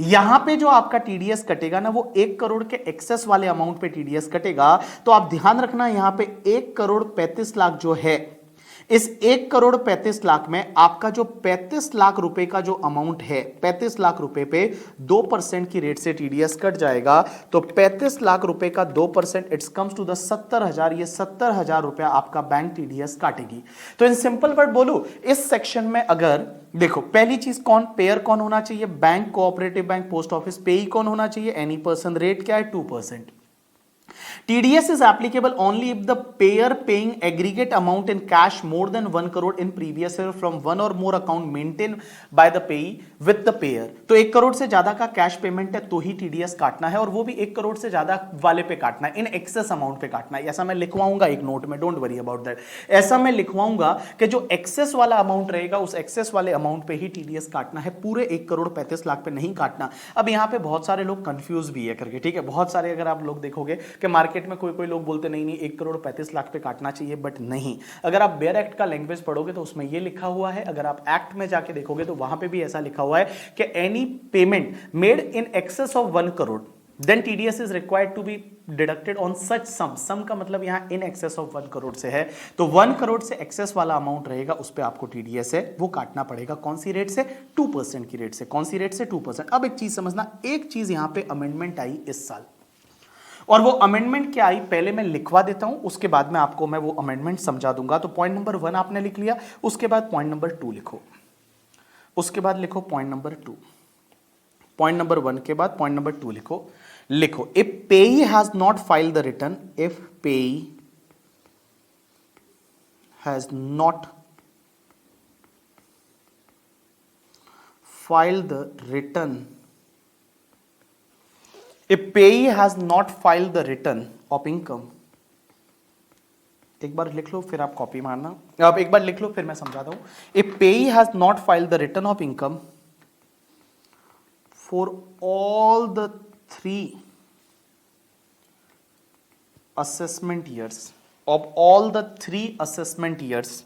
यहां पे जो आपका टीडीएस कटेगा ना, वो 1 करोड़ के एक्सेस वाले अमाउंट पे टीडीएस कटेगा। तो आप ध्यान रखना, यहां पे 1 करोड़ 35 लाख जो है, इस 1 करोड़ 35 लाख में आपका जो 35 लाख रुपए का जो अमाउंट है, 35 लाख रुपए पे 2% की रेट से टीडीएस कट जाएगा। तो 35 लाख रुपए का 2%, इट्स कम्स टू द 70,000। ये 70,000 रुपया आपका बैंक टीडीएस काटेगी। तो इन सिंपल वर्ड बोलूं, इस सेक्शन में अगर देखो, पहली चीज कौन पेयर कौन होना चाहिए? Bank, cooperative bank, post office. पेई कौन होना चाहिए? Any person. रेट क्या है? 2%। TDS is applicable only if the payer paying aggregate amount in cash more than 1 crore in previous year from one or more account maintained by the payee with the payer। तो 1 करोड़ से ज्यादा का cash payment है तो ही TDS काटना है, और वो भी 1 करोड़ से ज्यादा वाले पे काटना है, इन एक्सेस अमाउंट पे काटना है। ऐसा मैं लिखवाऊंगा एक नोट में, डोंट वरी अबाउट दैट। ऐसा मैं लिखवाऊंगा कि जो एक्सेस वाला अमाउंट रहेगा उस एक्सेस वाले अमाउंट पे ही TDS काटना है, पूरे 1 करोड़ 35 लाख पे नहीं काटना। अब यहाँ पे बहुत सारे लोग कंफ्यूज भी है करके, ठीक है, बहुत सारे अगर आप लोग देखोगे कि मार्केट में कोई लोग बोलते नहीं 1 करोड़ 35 लाख पे काटना चाहिए, बट नहीं। अगर आप बेयर एक्ट का लैंग्वेज पढ़ोगे तो उसमें ये लिखा हुआ है, अगर आप एक्ट में जाके देखोगे तो वहां पे भी ऐसा लिखा हुआ है कि any payment made in excess of 1 crore then TDS is required to be deducted on such sum का मतलब यहां in excess of 1 करोड़ से है, तो 1 करोड़ से एक्सेस वाला अमाउंट रहेगा उस पे आपको TDS है वो काटना पड़ेगा। कौन सी रेट से? 2% की रेट से। कौन सी रेट से? 2%। अब एक चीज समझना, एक चीज यहां पे अमेंडमेंट आई इस साल, और वो अमेंडमेंट क्या आई पहले मैं लिखवा देता हूं, उसके बाद में आपको मैं वो अमेंडमेंट समझा दूंगा। तो पॉइंट नंबर 1 आपने लिख लिया, उसके बाद पॉइंट नंबर 2 लिखो, उसके बाद लिखो पॉइंट नंबर 2। पॉइंट नंबर 1 के बाद पॉइंट नंबर 2 लिखो if payee has not filed the return, if payee has not filed the return, if payee has not filed the return of income, एक बार लिख लो फिर आप कॉपी मारना, आप एक बार लिख लो फिर मैं समझाता हूं। if payee has not filed the return of income for all the 3 assessment years, of all the 3 assessment years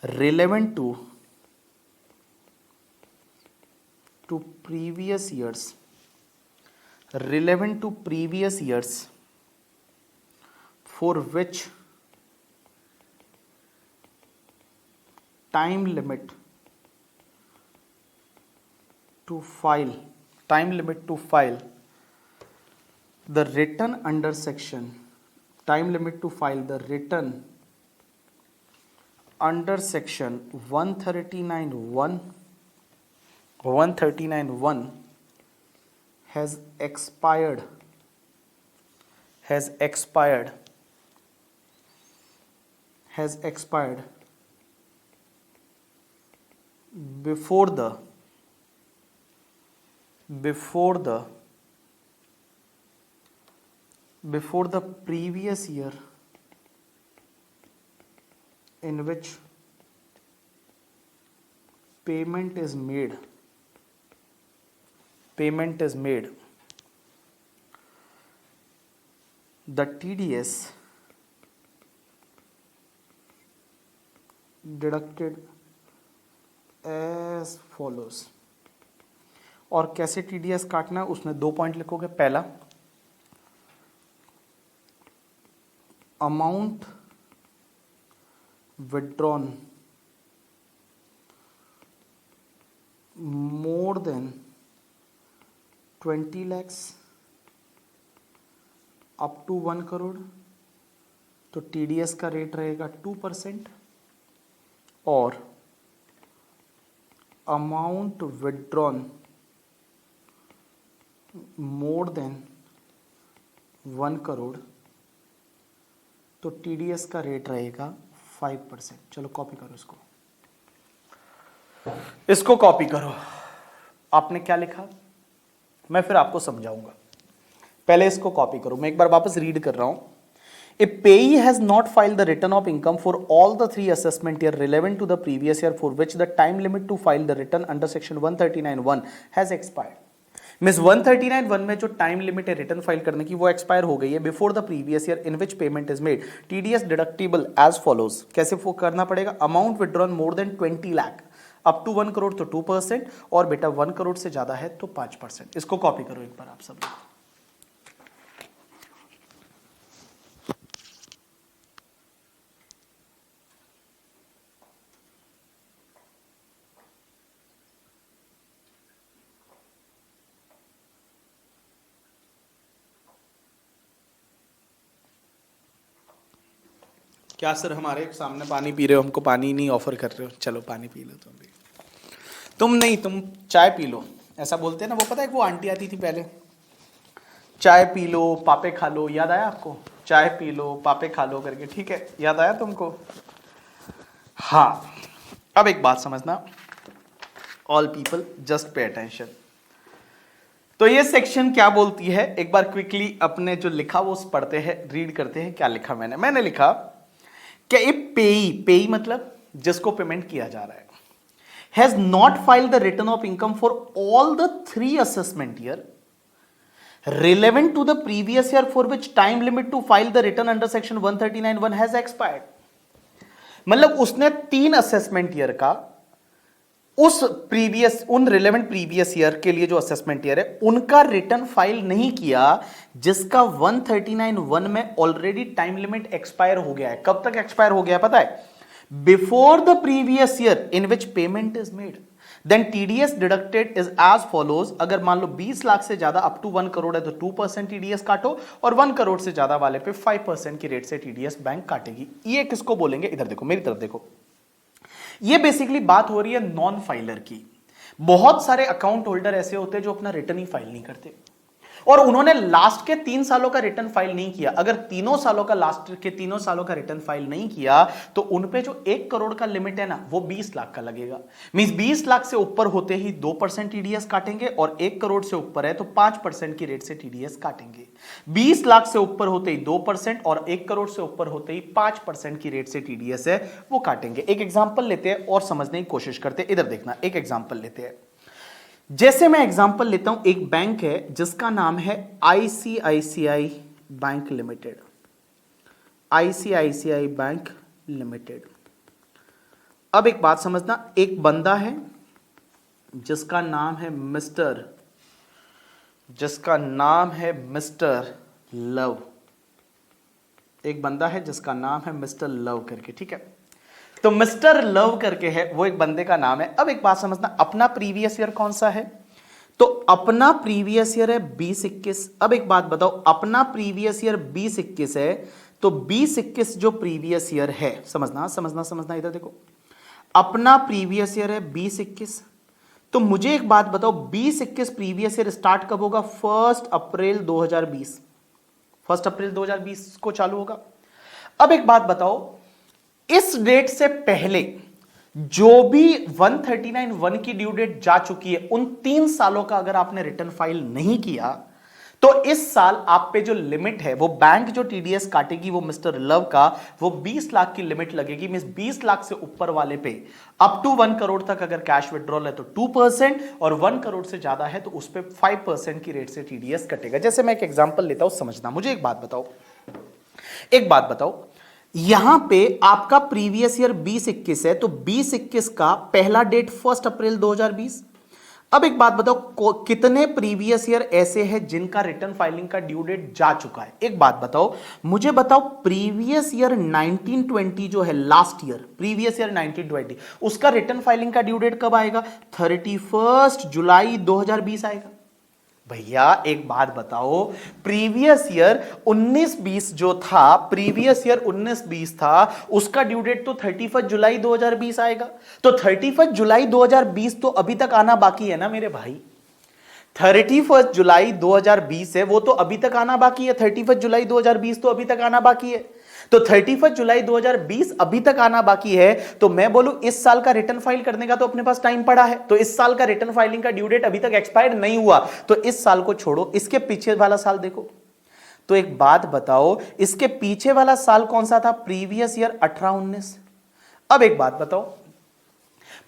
relevant to to previous years, relevant to previous years for which time limit to file the return under section, time limit to file the return under section 139(1) has expired before the previous year in which payment is made, the TDS deducted as follows। और कैसे TDS काटना है उसमें 2 point लिखोगे। पहला, amount withdrawn more than 20 lakhs up to 1 crore, तो TDS का rate रहेगा 2%। और amount withdrawn more than 1 crore, तो TDS का रेट रहेगा 5%। चलो कॉपी करो इसको कॉपी करो। आपने क्या लिखा मैं फिर आपको समझाऊंगा, पहले इसको कॉपी करो। मैं एक बार वापस रीड कर रहा हूं। A payee has not filed the return of income for all the 3 assessment year relevant to the previous year for which the time limit to file the return under section 139(1) has expired। Miss 139(1) में जो time limit है return file करने की वो expire हो गई है before the previous year in which payment is made. TDS deductible as follows. कैसे करना पड़ेगा? Amount withdrawn more than 20 lakh up to 1 crore तो 2%, और बेटा 1 करोड़ से ज्यादा है तो 5%। इसको कॉपी करो एक बार आप सब। क्या सर हमारे सामने पानी पी रहे हो, हमको पानी नहीं ऑफर कर रहे हो? चलो पानी पी लो तुम भी। तुम चाय पी लो, ऐसा बोलते हैं ना। वो पता है वो आंटी आती थी पहले, चाय पी लो पापे खा लो। याद आया आपको? चाय पी लो पापे खा लो करके, ठीक है? याद आया तुमको? हाँ, अब एक बात समझना, all people just pay attention. तो ये सेक्शन क्या बोलती है, एक बार क्विकली अपने जो लिखा वो पढ़ते हैं, रीड करते हैं। क्या लिखा मैंने लिखा कि ए पेई मतलब जिसको पेमेंट किया जा रहा है, has not filed the return of income for all the 3 assessment year relevant to the previous year for which time limit to file the return under section 139(1) has expired। मतलब उसने 3 असेसमेंट ईयर का उन relevant previous year के लिए जो assessment year है उनका return file नहीं किया, जिसका 139(1) में ऑलरेडी टाइम लिमिट एक्सपायर हो गया है। कब तक एक्सपायर हो गया पता है? Before the previous year in which payment is made. Then TDS deducted is as follows. अगर मान लो 20 लाख से ज्यादा अप टू 1 करोड़ है तो 2% टीडीएस काटो, और 1 करोड़ से ज्यादा वाले पे 5% की रेट से टीडीएस बैंक काटेगी। ये किसको बोलेंगे? इधर देखो, मेरी तरफ देखो। ये बेसिकली बात हो रही है नॉन फाइलर की। बहुत सारे अकाउंट होल्डर ऐसे होते हैं जो अपना रिटर्न ही फाइल नहीं करते, और उन्होंने लास्ट के 3 सालों का रिटर्न फाइल नहीं किया। अगर लास्ट के तीनों सालों का रिटर्न फाइल नहीं किया तो उनपे जो 1 करोड़ का लिमिट है ना, वो 20 लाख का लगेगा। मींस 20 लाख से ऊपर होते ही 2% टीडीएस काटेंगे, और 1 करोड़ से ऊपर है तो 5% की रेट से टीडीएस काटेंगे। 20 लाख से ऊपर होते ही 2%, और 1 करोड़ से ऊपर होते ही 5% की रेट से टीडीएस है वो काटेंगे। एक एग्जाम्पल लेते हैं और समझने की कोशिश करते हैं। इधर देखना, एक एग्जाम्पल लेते हैं। जैसे मैं एग्जांपल लेता हूं, एक बैंक है जिसका नाम है ICICI bank limited. ICICI bank limited. अब एक बात समझना, एक बंदा है जिसका नाम है मिस्टर लव। एक बंदा है जिसका नाम है मिस्टर लव करके, ठीक है। तो मिस्टर लव करके है, वो एक बंदे का नाम है। अब एक बात समझना, अपना प्रीवियस ईयर कौन सा है? तो अपना प्रीवियस ईयर है 2021। अब एक बात बताओ, अपना प्रीवियस ईयर 2021 है, तो 2021 जो प्रीवियस ईयर है, समझना इधर देखो, अपना प्रीवियस ईयर है 2021। तो मुझे एक बात बताओ, 2021 प्रीवियस ईयर स्टार्ट कब होगा? 1 अप्रैल 2020। 1 अप्रैल 2020 को चालू होगा। अब एक बात बताओ, इस डेट से पहले जो भी 139(1) की ड्यू डेट जा चुकी है, उन 3 सालों का अगर आपने रिटर्न फाइल नहीं किया, तो इस साल आप पे जो लिमिट है, वो बैंक जो टीडीएस काटेगी वो मिस्टर लव का, वो 20 लाख की लिमिट लगेगी। मींस 20 लाख से ऊपर वाले पे अप टू 1 करोड़ तक अगर कैश विड्रॉल है तो 2%, और 1 करोड़ से ज्यादा है तो उस पे 5% की रेट से टीडीएस कटेगा। जैसे मैं एक एग्जांपल लेता हूं, समझना। मुझे एक बात बताओ, यहां पे आपका प्रीवियस ईयर 2021 है, तो 2021 का पहला डेट 1 अप्रैल 2020। अब एक बात बताओ, कितने प्रीवियस ईयर ऐसे हैं जिनका रिटर्न फाइलिंग का ड्यू डेट जा चुका है? एक बात बताओ, मुझे बताओ, प्रीवियस ईयर 1920 जो है, लास्ट ईयर प्रीवियस ईयर 1920, उसका रिटर्न फाइलिंग का ड्यू डेट कब आएगा? 31 जुलाई 2020 आएगा। भैया एक बात बताओ, प्रीवियस ईयर 1920 जो था, प्रीवियस ईयर 1920 था, उसका ड्यू डेट तो 31 जुलाई 2020 आएगा। तो 31 जुलाई 2020 तो अभी तक आना बाकी है ना मेरे भाई। 31 जुलाई 2020 है, वो तो अभी तक आना बाकी है। 31 जुलाई 2020 तो अभी तक आना बाकी है। तो 31 जुलाई 2020 अभी तक आना बाकी है, तो मैं बोलूं इस साल का रिटर्न फाइल करने का तो अपने पास टाइम पड़ा है। तो इस साल का रिटर्न फाइलिंग का ड्यू डेट अभी तक एक्सपायर नहीं हुआ, तो इस साल को छोड़ो, इसके पीछे वाला साल देखो। तो एक बात बताओ, इसके पीछे वाला साल कौन सा था? Previous year 18-19। अब एक बात बताओ,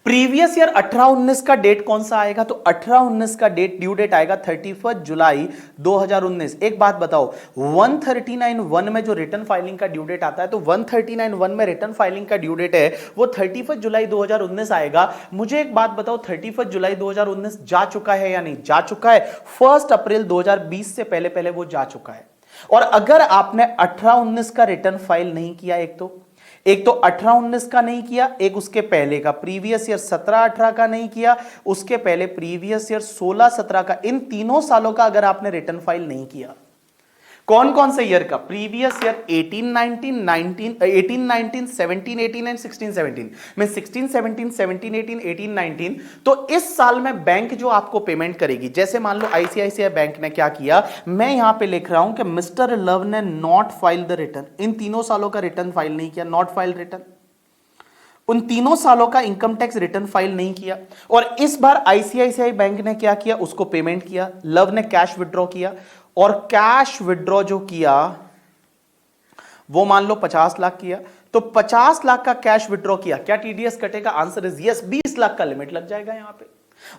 प्रीवियस ईयर 18-19 का डेट कौन सा आएगा? तो 18-19 का डेट ड्यू डेट आएगा 31 जुलाई 2019। एक बात बताओ, 139(1) में जो रिटर्न फाइलिंग का ड्यू डेट आता है, तो 139(1) में रिटर्न फाइलिंग का ड्यू डेट है, वो 31 जुलाई 2019 आएगा। मुझे एक बात बताओ, 31 जुलाई 2019 जा चुका है या नहीं जा चुका है? 1 अप्रैल 2020 से पहले पहले वो जा चुका है। और अगर आपने 18-19 का रिटर्न फाइल नहीं किया, एक तो 18-19 का नहीं किया, एक उसके पहले का प्रीवियस ईयर 17-18 का नहीं किया, उसके पहले प्रीवियस ईयर 16-17 का, इन तीनों सालों का अगर आपने रिटर्न फाइल नहीं किया, कौन कौन से ईयर का? Previous year 18-19, 17-18 and 16-17। मैं 16-17, 17-18, 18-19। तो इस साल में बैंक जो आपको पेमेंट करेगी, जैसे मान लो आईसीआईसीआई बैंक ने क्या किया, मैं यहां पे लिख रहा हूं कि मिस्टर लव ने नॉट फाइल द रिटर्न, इन तीनों सालों का रिटर्न फाइल नहीं किया, नॉट फाइल रिटर्न, उन तीनों सालों का इनकम टैक्स रिटर्न फाइल नहीं किया। और इस बार आईसीआईसीआई बैंक ने क्या किया, उसको पेमेंट किया, लव ने कैश विड्रॉ किया, और कैश विड्रॉ जो किया वो मान लो 50 लाख किया, तो 50 लाख का कैश विड्रॉ किया, क्या टीडीएस कटेगा? आंसर इज यस, 20 लाख का लिमिट लग जाएगा यहां पे।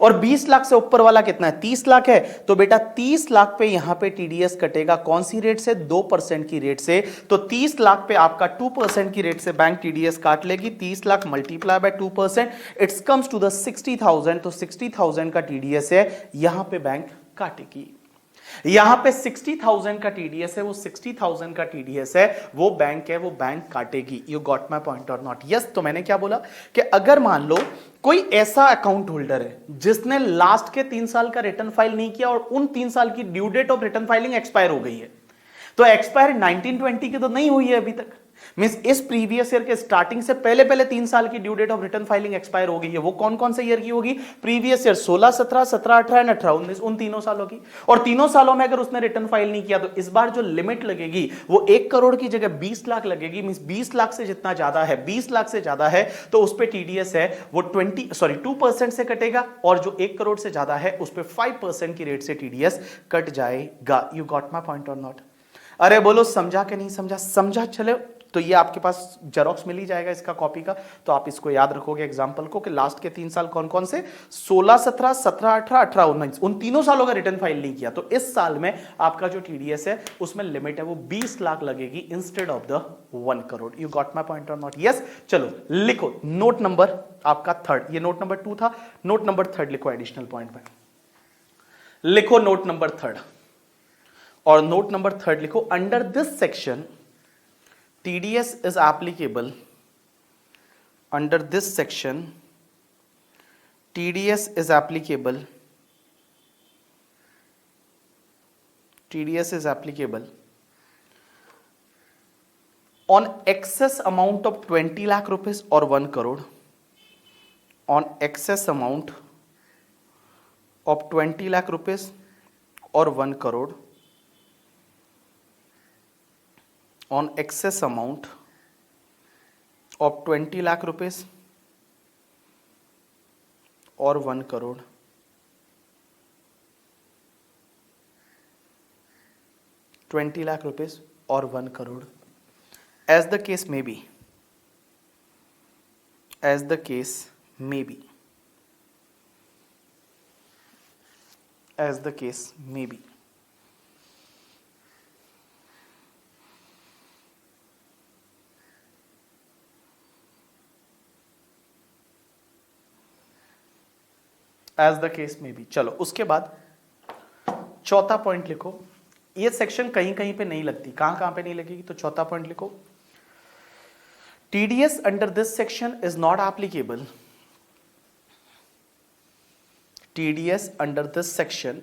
और 20 लाख से ऊपर वाला कितना है? 30 लाख है, तो बेटा 30 लाख पे यहां पे टीडीएस कटेगा, कौन सी रेट से? 2% की रेट से। तो 30 लाख पे आपका 2% की रेट से बैंक टीडीएस काट लेगी। 30 lakh multiply by 2%, it's comes to the 60,000। तो 60,000 का टीडीएस है, यहां पे बैंक काटेगी। यहां पे 60,000 का टीडीएस है, वो 60,000 का टीडीएस है, वो बैंक है, वो बैंक काटेगी। You got my point or not? Yes. तो मैंने क्या बोला कि अगर मान लो कोई ऐसा अकाउंट होल्डर है जिसने लास्ट के 3 साल का रिटर्न फाइल नहीं किया, और उन 3 साल की due date of return filing expire हो गई है, तो एक्सपायर 1920 की तो नहीं हुई है अभी तक, मींस इस प्रीवियस ईयर के स्टार्टिंग से पहले पहले 3 साल की due date of return filing expire हो गई है। वो कौन कौन से ईयर की होगी? प्रीवियस ईयर 16-17, 17-18 एंड 18-19, उन तीनों सालों की। और तीनों सालों में अगर उसने रिटर्न फाइल नहीं किया, तो इस बार जो लिमिट लगेगी वो 1 करोड़ की जगह 20 लाख लगेगी। मींस 20 लाख से जितना ज्यादा है, 20 लाख से ज्यादा है, तो उस पर टीडीएस है वो 2% से कटेगा, और जो 1 करोड़ से ज्यादा है उस पर 5% की रेट से टीडीएस कट जाएगा। You got my point or not? अरे बोलो समझा कि नहीं समझा? समझा? चलो तो ये आपके पास जेरोक्स मिल ही जाएगा इसका कॉपी का। तो आप इसको याद रखोगे एग्जाम्पल को कि लास्ट के 3 साल कौन कौन से, 16 17 17 18 18 19, उन तीनों सालों का रिटर्न फाइल नहीं किया, तो इस साल में आपका जो टीडीएस है उसमें लिमिट है वो 20 लाख लगेगी instead of the 1 crore. You got my point or not? Yes. चलो लिखो नोट नंबर आपका 3, ये नोट नंबर 2 था, नोट नंबर 3 लिखो एडिशनल पॉइंट में, लिखो नोट नंबर 3 और नोट नंबर 3 लिखो, under this section TDS is applicable, under this section TDS is applicable, TDS is applicable on excess amount of 20 lakh rupees or 1 crore, on excess amount of 20 lakh rupees or 1 crore, on excess amount of 20 lakh rupees or 1 crore, ₹20 lakh or 1 crore, as the case may be, as the case may be, as the case may be. As the case में भी। चलो उसके बाद चौथा point लिखो, ये section कहीं कहीं पे नहीं लगती, कहां कहां पे नहीं लगेगी, तो चौथा पॉइंट लिखो, TDS under this section is not applicable, TDS under this section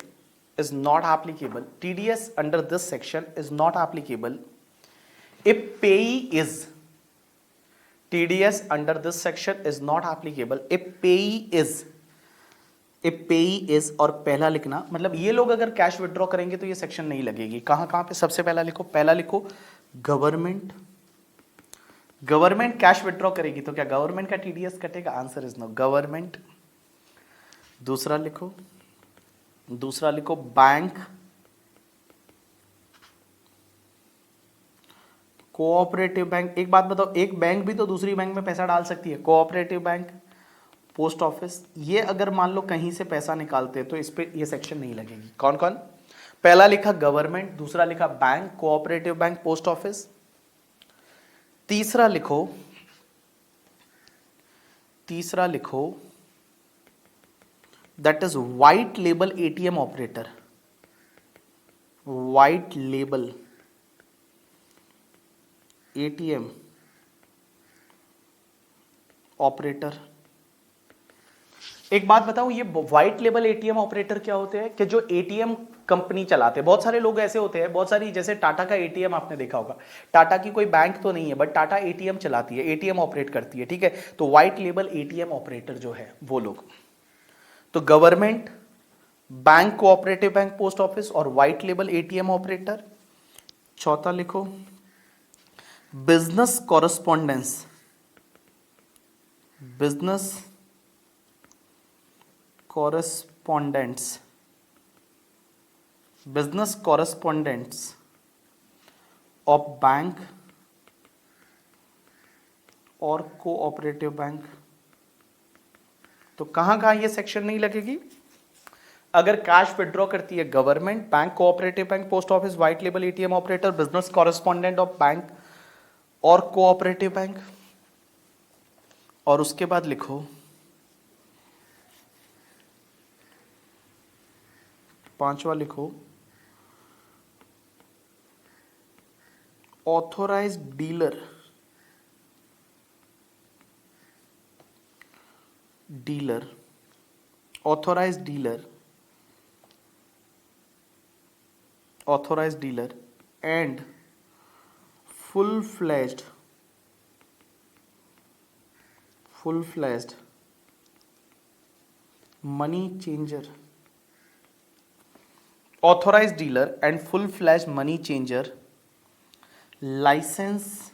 is not applicable, TDS under this section is not applicable if payee is, TDS under this section is not applicable if payee is, if payee is और पहला लिखना, मतलब ये लोग अगर cash withdraw करेंगे तो ये सेक्शन नहीं लगेगी। कहां कहां पे, सबसे पहला लिखो, पहला लिखो गवर्नमेंट, गवर्नमेंट कैश विड्रॉ करेगी तो क्या गवर्नमेंट का टीडीएस कटेगा? Answer is no, government. दूसरा लिखो, दूसरा लिखो बैंक, कोऑपरेटिव बैंक। एक बात बताओ, एक बैंक भी तो दूसरी बैंक में पैसा डाल सकती है, कोऑपरेटिव बैंक, पोस्ट ऑफिस, ये अगर मान लो कहीं से पैसा निकालते हैं तो इस पे ये सेक्शन नहीं लगेगी। कौन कौन? पहला लिखा गवर्नमेंट, दूसरा लिखा bank, cooperative bank, post office, तीसरा लिखो, तीसरा लिखो that is white label ATM operator, white label ATM operator। एक बात बताऊं, ये व्हाइट लेबल एटीएम ऑपरेटर क्या होते हैं कि जो एटीएम कंपनी चलाते हैं, बहुत सारे लोग ऐसे होते हैं, बहुत सारी, जैसे टाटा का एटीएम आपने देखा होगा, टाटा की कोई बैंक तो नहीं है बट टाटा एटीएम चलाती है, एटीएम ऑपरेट करती है, ठीक है, तो व्हाइट लेबल एटीएम ऑपरेटर जो है वो लोग, तो government, bank, cooperative bank, post office और व्हाइट लेबल एटीएम ऑपरेटर। चौथा लिखो business correspondence, business correspondents, business correspondents of bank और कोऑपरेटिव बैंक। तो कहां कहां ये सेक्शन नहीं लगेगी? अगर कैश विड्रॉ करती है government, bank, cooperative bank, post office, white label ATM operator, business correspondent of bank और कोऑपरेटिव बैंक। और उसके बाद लिखो पांचवा लिखो authorized dealer, dealer, authorized dealer, authorized dealer and full-fledged money changer, authorized dealer and full-fledged money changer license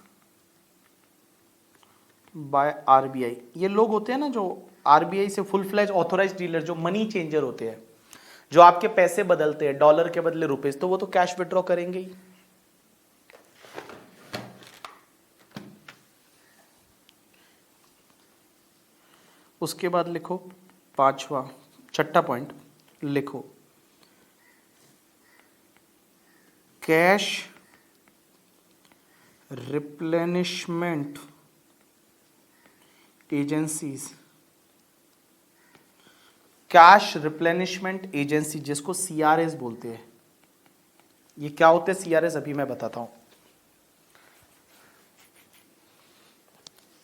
by RBI। ये लोग होते हैं ना जो आरबीआई से फुल फ्लैज ऑथोराइज्ड डीलर, जो मनी चेंजर होते हैं, जो आपके पैसे बदलते हैं डॉलर के बदले रुपीस, तो वो तो कैश विड्रॉ करेंगे ही। उसके बाद लिखो छठा पॉइंट लिखो, cash replenishment agencies, cash replenishment agency जिसको CRAs बोलते हैं। ये क्या होते हैं CRAs, अभी मैं बताता हूं।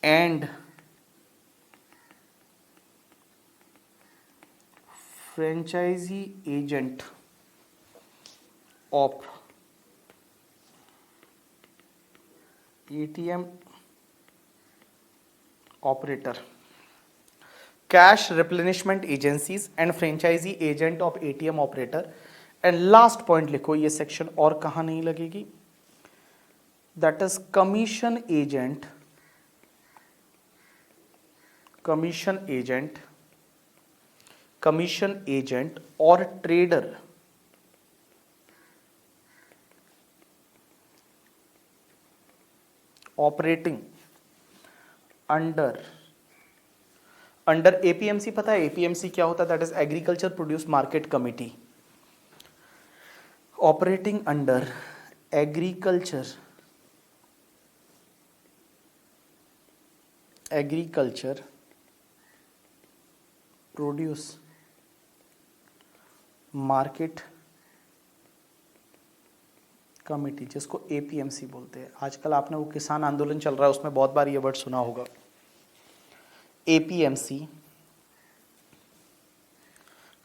And franchisee agent of ATM operator, cash replenishment agencies and franchisee agent of ATM operator. And last point लिखो, ये सेक्शन और कहां नहीं लगेगी, दैट इज कमीशन एजेंट और ट्रेडर ऑपरेटिंग अंडर APMC। पता है APMC क्या होता है? That is agriculture produce market committee. Operating under agriculture produce market committee, जिसको APMC बोलते हैं। आजकल आपने वो किसान आंदोलन चल रहा है, उसमें बहुत बार ये वर्ड सुना होगा, APMC।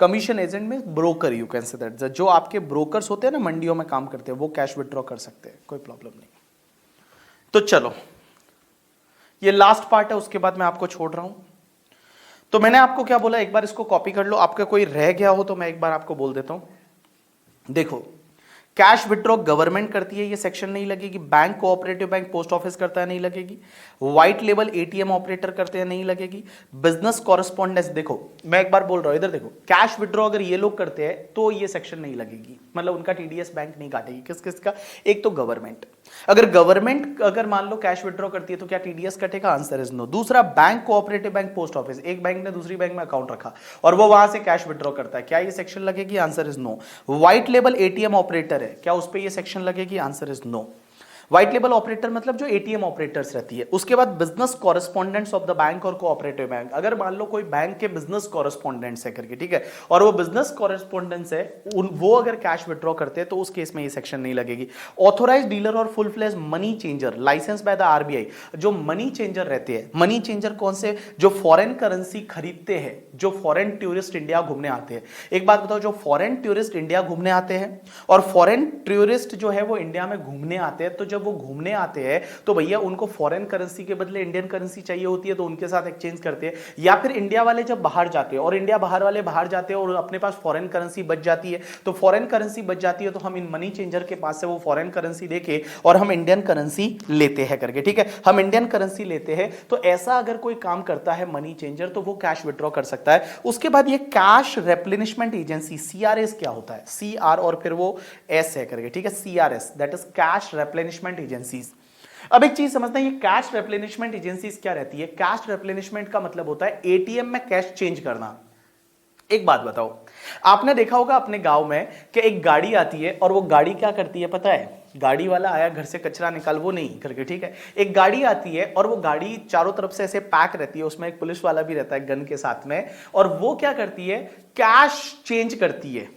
कमीशन एजेंट में broker, you can say that, जो आपके ब्रोकर्स होते हैं ना, मंडियों में काम करते हैं, वो कैश विड्रॉ कर सकते हैं, कोई प्रॉब्लम नहीं। तो चलो, ये लास्ट पार्ट है, उसके बाद मैं आपको छोड़ रहा हूं। तो मैंने आपको क्या बोला, एक बार इसको कॉपी कर लो, आपका कोई रह गया हो तो मैं एक बार आपको बोल देता हूं। देखो, कैश विड्रॉ गवर्नमेंट करती है, ये सेक्शन नहीं लगेगी। Bank cooperative bank post office करता है, नहीं लगेगी। व्हाइट लेबल ATM ऑपरेटर करते हैं, नहीं लगेगी। बिजनेस कॉरेस्पॉन्डेंस, देखो मैं एक बार बोल रहा हूं, इधर देखो, कैश विड्रॉ अगर ये लोग करते हैं तो ये सेक्शन नहीं लगेगी, मतलब उनका TDS बैंक नहीं काटेगी। किस किस का? एक तो गवर्नमेंट, अगर मान लो कैश विड्रॉ करती है तो क्या TDS कटेगा? Answer is no. दूसरा, bank cooperative bank post office, एक बैंक ने दूसरी बैंक में अकाउंट रखा और वो वहां से कैश विड्रॉ करता है, क्या ये सेक्शन लगेगी? Answer is no. White label ATM operator है, क्या उस पे ये सेक्शन लगेगी? Answer is no. White label operator मतलब जो ATM ऑपरेटर्स रहती है। उसके बाद business correspondents of the bank और कोऑपरेटिव बैंक, अगर मान लो कोई बैंक के बिजनेस कॉरेस्पॉन्डेंट्स है करके, ठीक है, और वो बिजनेस कॉरेस्पॉन्डेंट्स है, वो अगर कैश विड्रॉ करते हैं तो उस केस में ये सेक्शन नहीं लगेगी। ऑथोराइज्ड डीलर और full fledge money changer licence by the RBI, जो मनी चेंजर रहते हैं, मनी चेंजर कौन से? जो फॉरेन करेंसी खरीदते हैं, जो फॉरेन टूरिस्ट इंडिया घूमने आते हैं। एक बात बताओ, जो फॉरेन टूरिस्ट इंडिया घूमने आते हैं और फॉरेन टूरिस्ट जो है वो इंडिया में घूमने आते हैं, तो जब वो घूमने आते हैं तो भैया उनको फॉरेन करेंसी के बदले इंडियन करेंसी चाहिए होती है, तो उनके साथ एक्सचेंज करते हैं। या फिर इंडिया वाले जब बाहर जाते हैं और इंडिया वाले बाहर जाते हैं और अपने पास फॉरेन करेंसी बच जाती है, तो फॉरेन करेंसी बच जाती है तो हम इन मनी चेंजर के पास से वो फॉरेन करेंसी देके और हम इंडियन करेंसी लेते हैं करके, ठीक है, हम इंडियन करेंसी लेते हैं। तो ऐसा अगर कोई काम करता है मनी चेंजर, तो वो कैश विड्रॉ कर सकता है। उसके बाद ये कैश रिप्लेनिशमेंट एजेंसी, CRAs क्या होता है? CR और फिर वो S है करके, ठीक है, CRS, that is cash replenishment agencies. अब एक चीज समझते हैं, ये कैश रिप्लेनिशमेंट एजेंसीज क्या रहती है? कैश रिप्लेनिशमेंट का मतलब होता है ATM में कैश चेंज करना। एक बात बताओ, आपने देखा होगा अपने गांव में कि एक गाड़ी आती है और वो गाड़ी क्या करती है पता है? गाड़ी वाला आया, घर से कचरा निकाल, वो नहीं करके, ठीक है, एक गाड़ी आती है और वो गाड़ी चारों तरफ से ऐसे पैक रहती है, उसमें एक पुलिस वाला भी रहता है गन के साथ में, और वो क्या करती है? कैश चेंज करती है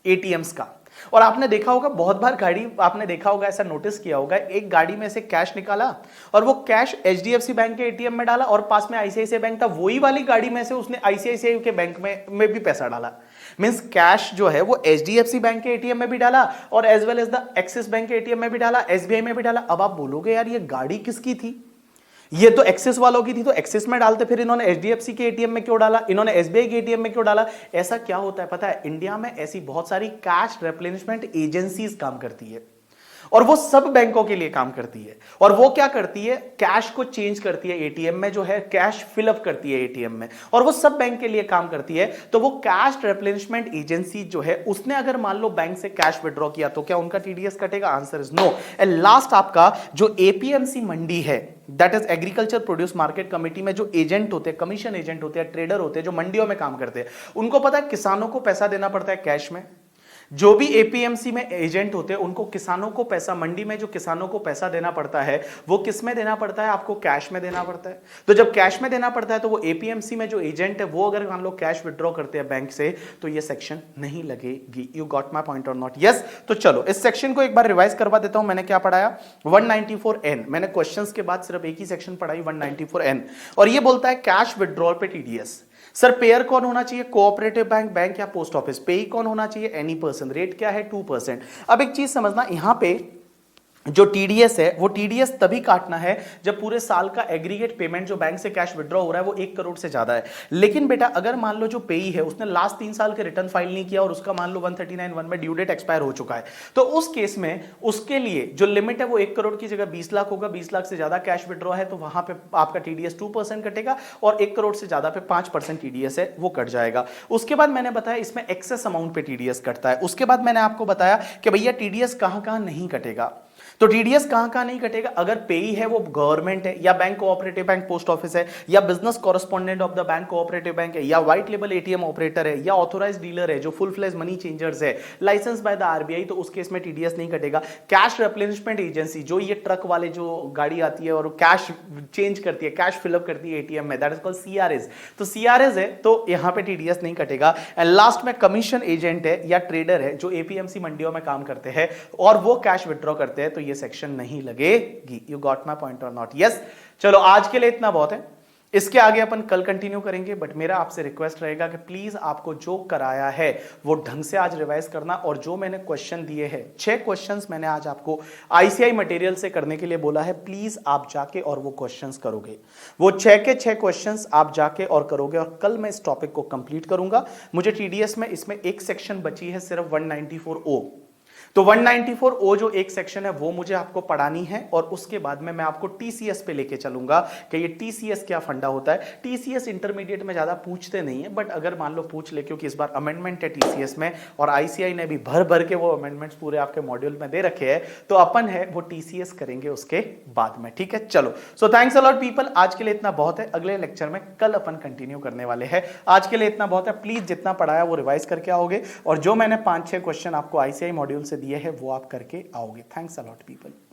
ATMs का। और आपने देखा होगा बहुत बार गाड़ी, आपने देखा होगा, ऐसा नोटिस किया होगा, एक गाड़ी में से कैश निकाला और वो कैश HDFC बैंक के ATM में डाला और पास में ICICI बैंक था, वही वाली गाड़ी में से उसने ICICI के बैंक में भी पैसा डाला। मींस कैश जो है वो HDFC बैंक के ATM में भी डाला और as well as the Axis bank के ATM में भी डाला, SBI में भी डाला। अब आप बोलोगे यार ये गाड़ी किसकी थी? ये तो एक्सिस वालों की थी, तो एक्सिस में डालते, फिर इन्होंने HDFC के ATM में क्यों डाला? इन्होंने SBI के ATM में क्यों डाला? ऐसा क्या होता है पता है? इंडिया में ऐसी बहुत सारी कैश रिप्लेनिशमेंट एजेंसीज काम करती है और वो सब बैंकों के लिए काम करती है। और वो क्या करती है, कैश को चेंज करती है एटीएम में, जो है कैश फिलअप करती है एटीएम में, और वो सब बैंक के लिए काम करती है। तो वो कैश रिप्लेनिशमेंट एजेंसी जो है, उसने अगर मान लो बैंक से कैश विड्रॉ किया तो क्या उनका टीडीएस कटेगा? Answer is no. And last आपका जो एपीएमसी मंडी है, that is agriculture produce market committee में जो एजेंट होते हैं, कमीशन एजेंट होते हैं, ट्रेडर होते हैं, जो मंडियों में काम करते हैं, उनको पता है किसानों को पैसा देना पड़ता है कैश में। जो भी एपीएमसी में एजेंट होते हैं उनको किसानों को पैसा, मंडी में जो किसानों को पैसा देना पड़ता है वो किस में देना पड़ता है? आपको कैश में देना पड़ता है। तो जब कैश में देना पड़ता है तो वो एपीएमसी में जो एजेंट है वो अगर मान लो कैश विड्रॉ करते हैं बैंक से तो ये सेक्शन नहीं लगेगी। You got my point or not? Yes. तो चलो इस सेक्शन को एक बार रिवाइज करवा देता हूं। मैंने क्या पढ़ाया? 194N। मैंने क्वेश्चंस के बाद सिर्फ एक ही सेक्शन पढ़ाई, 194N, और ये बोलता है कैश विड्रॉल पे टीडीएस। सर पेयर कौन होना चाहिए? कोऑपरेटिव बैंक, बैंक या पोस्ट ऑफिस। पेई कौन होना चाहिए? Any person. रेट क्या है? 2%। अब एक चीज समझना, यहां पे जो टीडीएस है वो टीडीएस तभी काटना है जब पूरे साल का एग्रीगेट पेमेंट जो बैंक से कैश विड्रॉ हो रहा है वो 1 करोड़ से ज्यादा है। लेकिन बेटा अगर मान लो जो पेई है उसने लास्ट 3 साल के रिटर्न फाइल नहीं किया और उसका मान लो 139(1) में ड्यू डेट एक्सपायर हो चुका है, तो उस केस में उसके लिए जो लिमिट है वो 1 करोड़ की जगह 20 लाख होगा। 20 लाख से ज्यादा कैश विड्रॉ है तो वहां पे आपका टीडीएस 2% कटेगा, और 1 करोड़ से ज्यादा पे 5% टीडीएस है वो कट जाएगा। उसके बाद मैंने बताया इसमें एक्सेस अमाउंट पे टीडीएस कटता है। उसके बाद मैंने आपको बताया कि भैया टीडीएस कहां कहां नहीं कटेगा। तो टीडीएस कहां कहां नहीं कटेगा? अगर पेई है वो गवर्नमेंट है, या bank cooperative bank post office है, या business correspondent of the bank cooperative bank है, या व्हाइट लेबल एटीएम ऑपरेटर है, या ऑथोराइज्ड डीलर है जो फुल फ्लेज मनी चेंजर्स है, लाइसेंस बाय द आरबीआई, तो उस केस में टीडीएस नहीं कटेगा। कैश रिप्लेनिशमेंट एजेंसी, जो ये ट्रक वाले जो गाड़ी आती है और कैश चेंज करती है, कैश फिलअप करती है एटीएम में, दैट इज कॉल्ड सीआरएस। तो सीआरएस है तो यहां पे टीडीएस नहीं कटेगा। एंड लास्ट में कमीशन एजेंट है या ट्रेडर है जो एपीएमसी मंडियों में काम करते हैं और वो कैश विड्रॉ करते हैं, तो ये सेक्शन नहीं लगेगी। You got my point or not? Yes. चलो आज के लिए इतना बहुत है, इसके आगे अपन कल कंटिन्यू करेंगे। बट मेरा आपसे रिक्वेस्ट रहेगा कि प्लीज आपको जो कराया है वो ढंग से आज रिवाइज करना, और जो मैंने क्वेश्चन दिए हैं 6 क्वेश्चंस मैंने आज आपको आईसीआई मटेरियल से करने के लिए बोला है, प्लीज आप जाके और वो क्वेश्चंस करोगे। वो 6 के 6 क्वेश्चंस आप जाके और करोगे, और कल मैं इस टॉपिक को कंप्लीट करूंगा। मुझे टीडीएस में इसमें एक सेक्शन बची है सिर्फ 194O। तो 194O जो एक सेक्शन है वो मुझे आपको पढ़ानी है, और उसके बाद में मैं आपको टीसीएस पे लेके चलूंगा कि ये टीसीएस क्या फंडा होता है। टीसीएस इंटरमीडिएट में ज्यादा पूछते नहीं है, बट अगर मान लो पूछ ले, क्योंकि इस बार अमेंडमेंट है टीसीएस में और आईसीआई ने भी भर भर के वो अमेंडमेंट्स पूरे आपके मॉड्यूल में दे रखे हैं, तो अपन है वो टीसीएस करेंगे उसके बाद में। ठीक है, चलो। So thanks a lot people, आज के लिए इतना बहुत है। अगले लेक्चर में कल अपन कंटिन्यू करने वाले हैं। आज के लिए इतना बहुत है। प्लीज जितना पढ़ाया वो रिवाइज करके आओगे, और जो मैंने 5-6 क्वेश्चन आपको आईसीआई मॉड्यूल से दिए हैं वो आप करके आओगे। Thanks a lot people.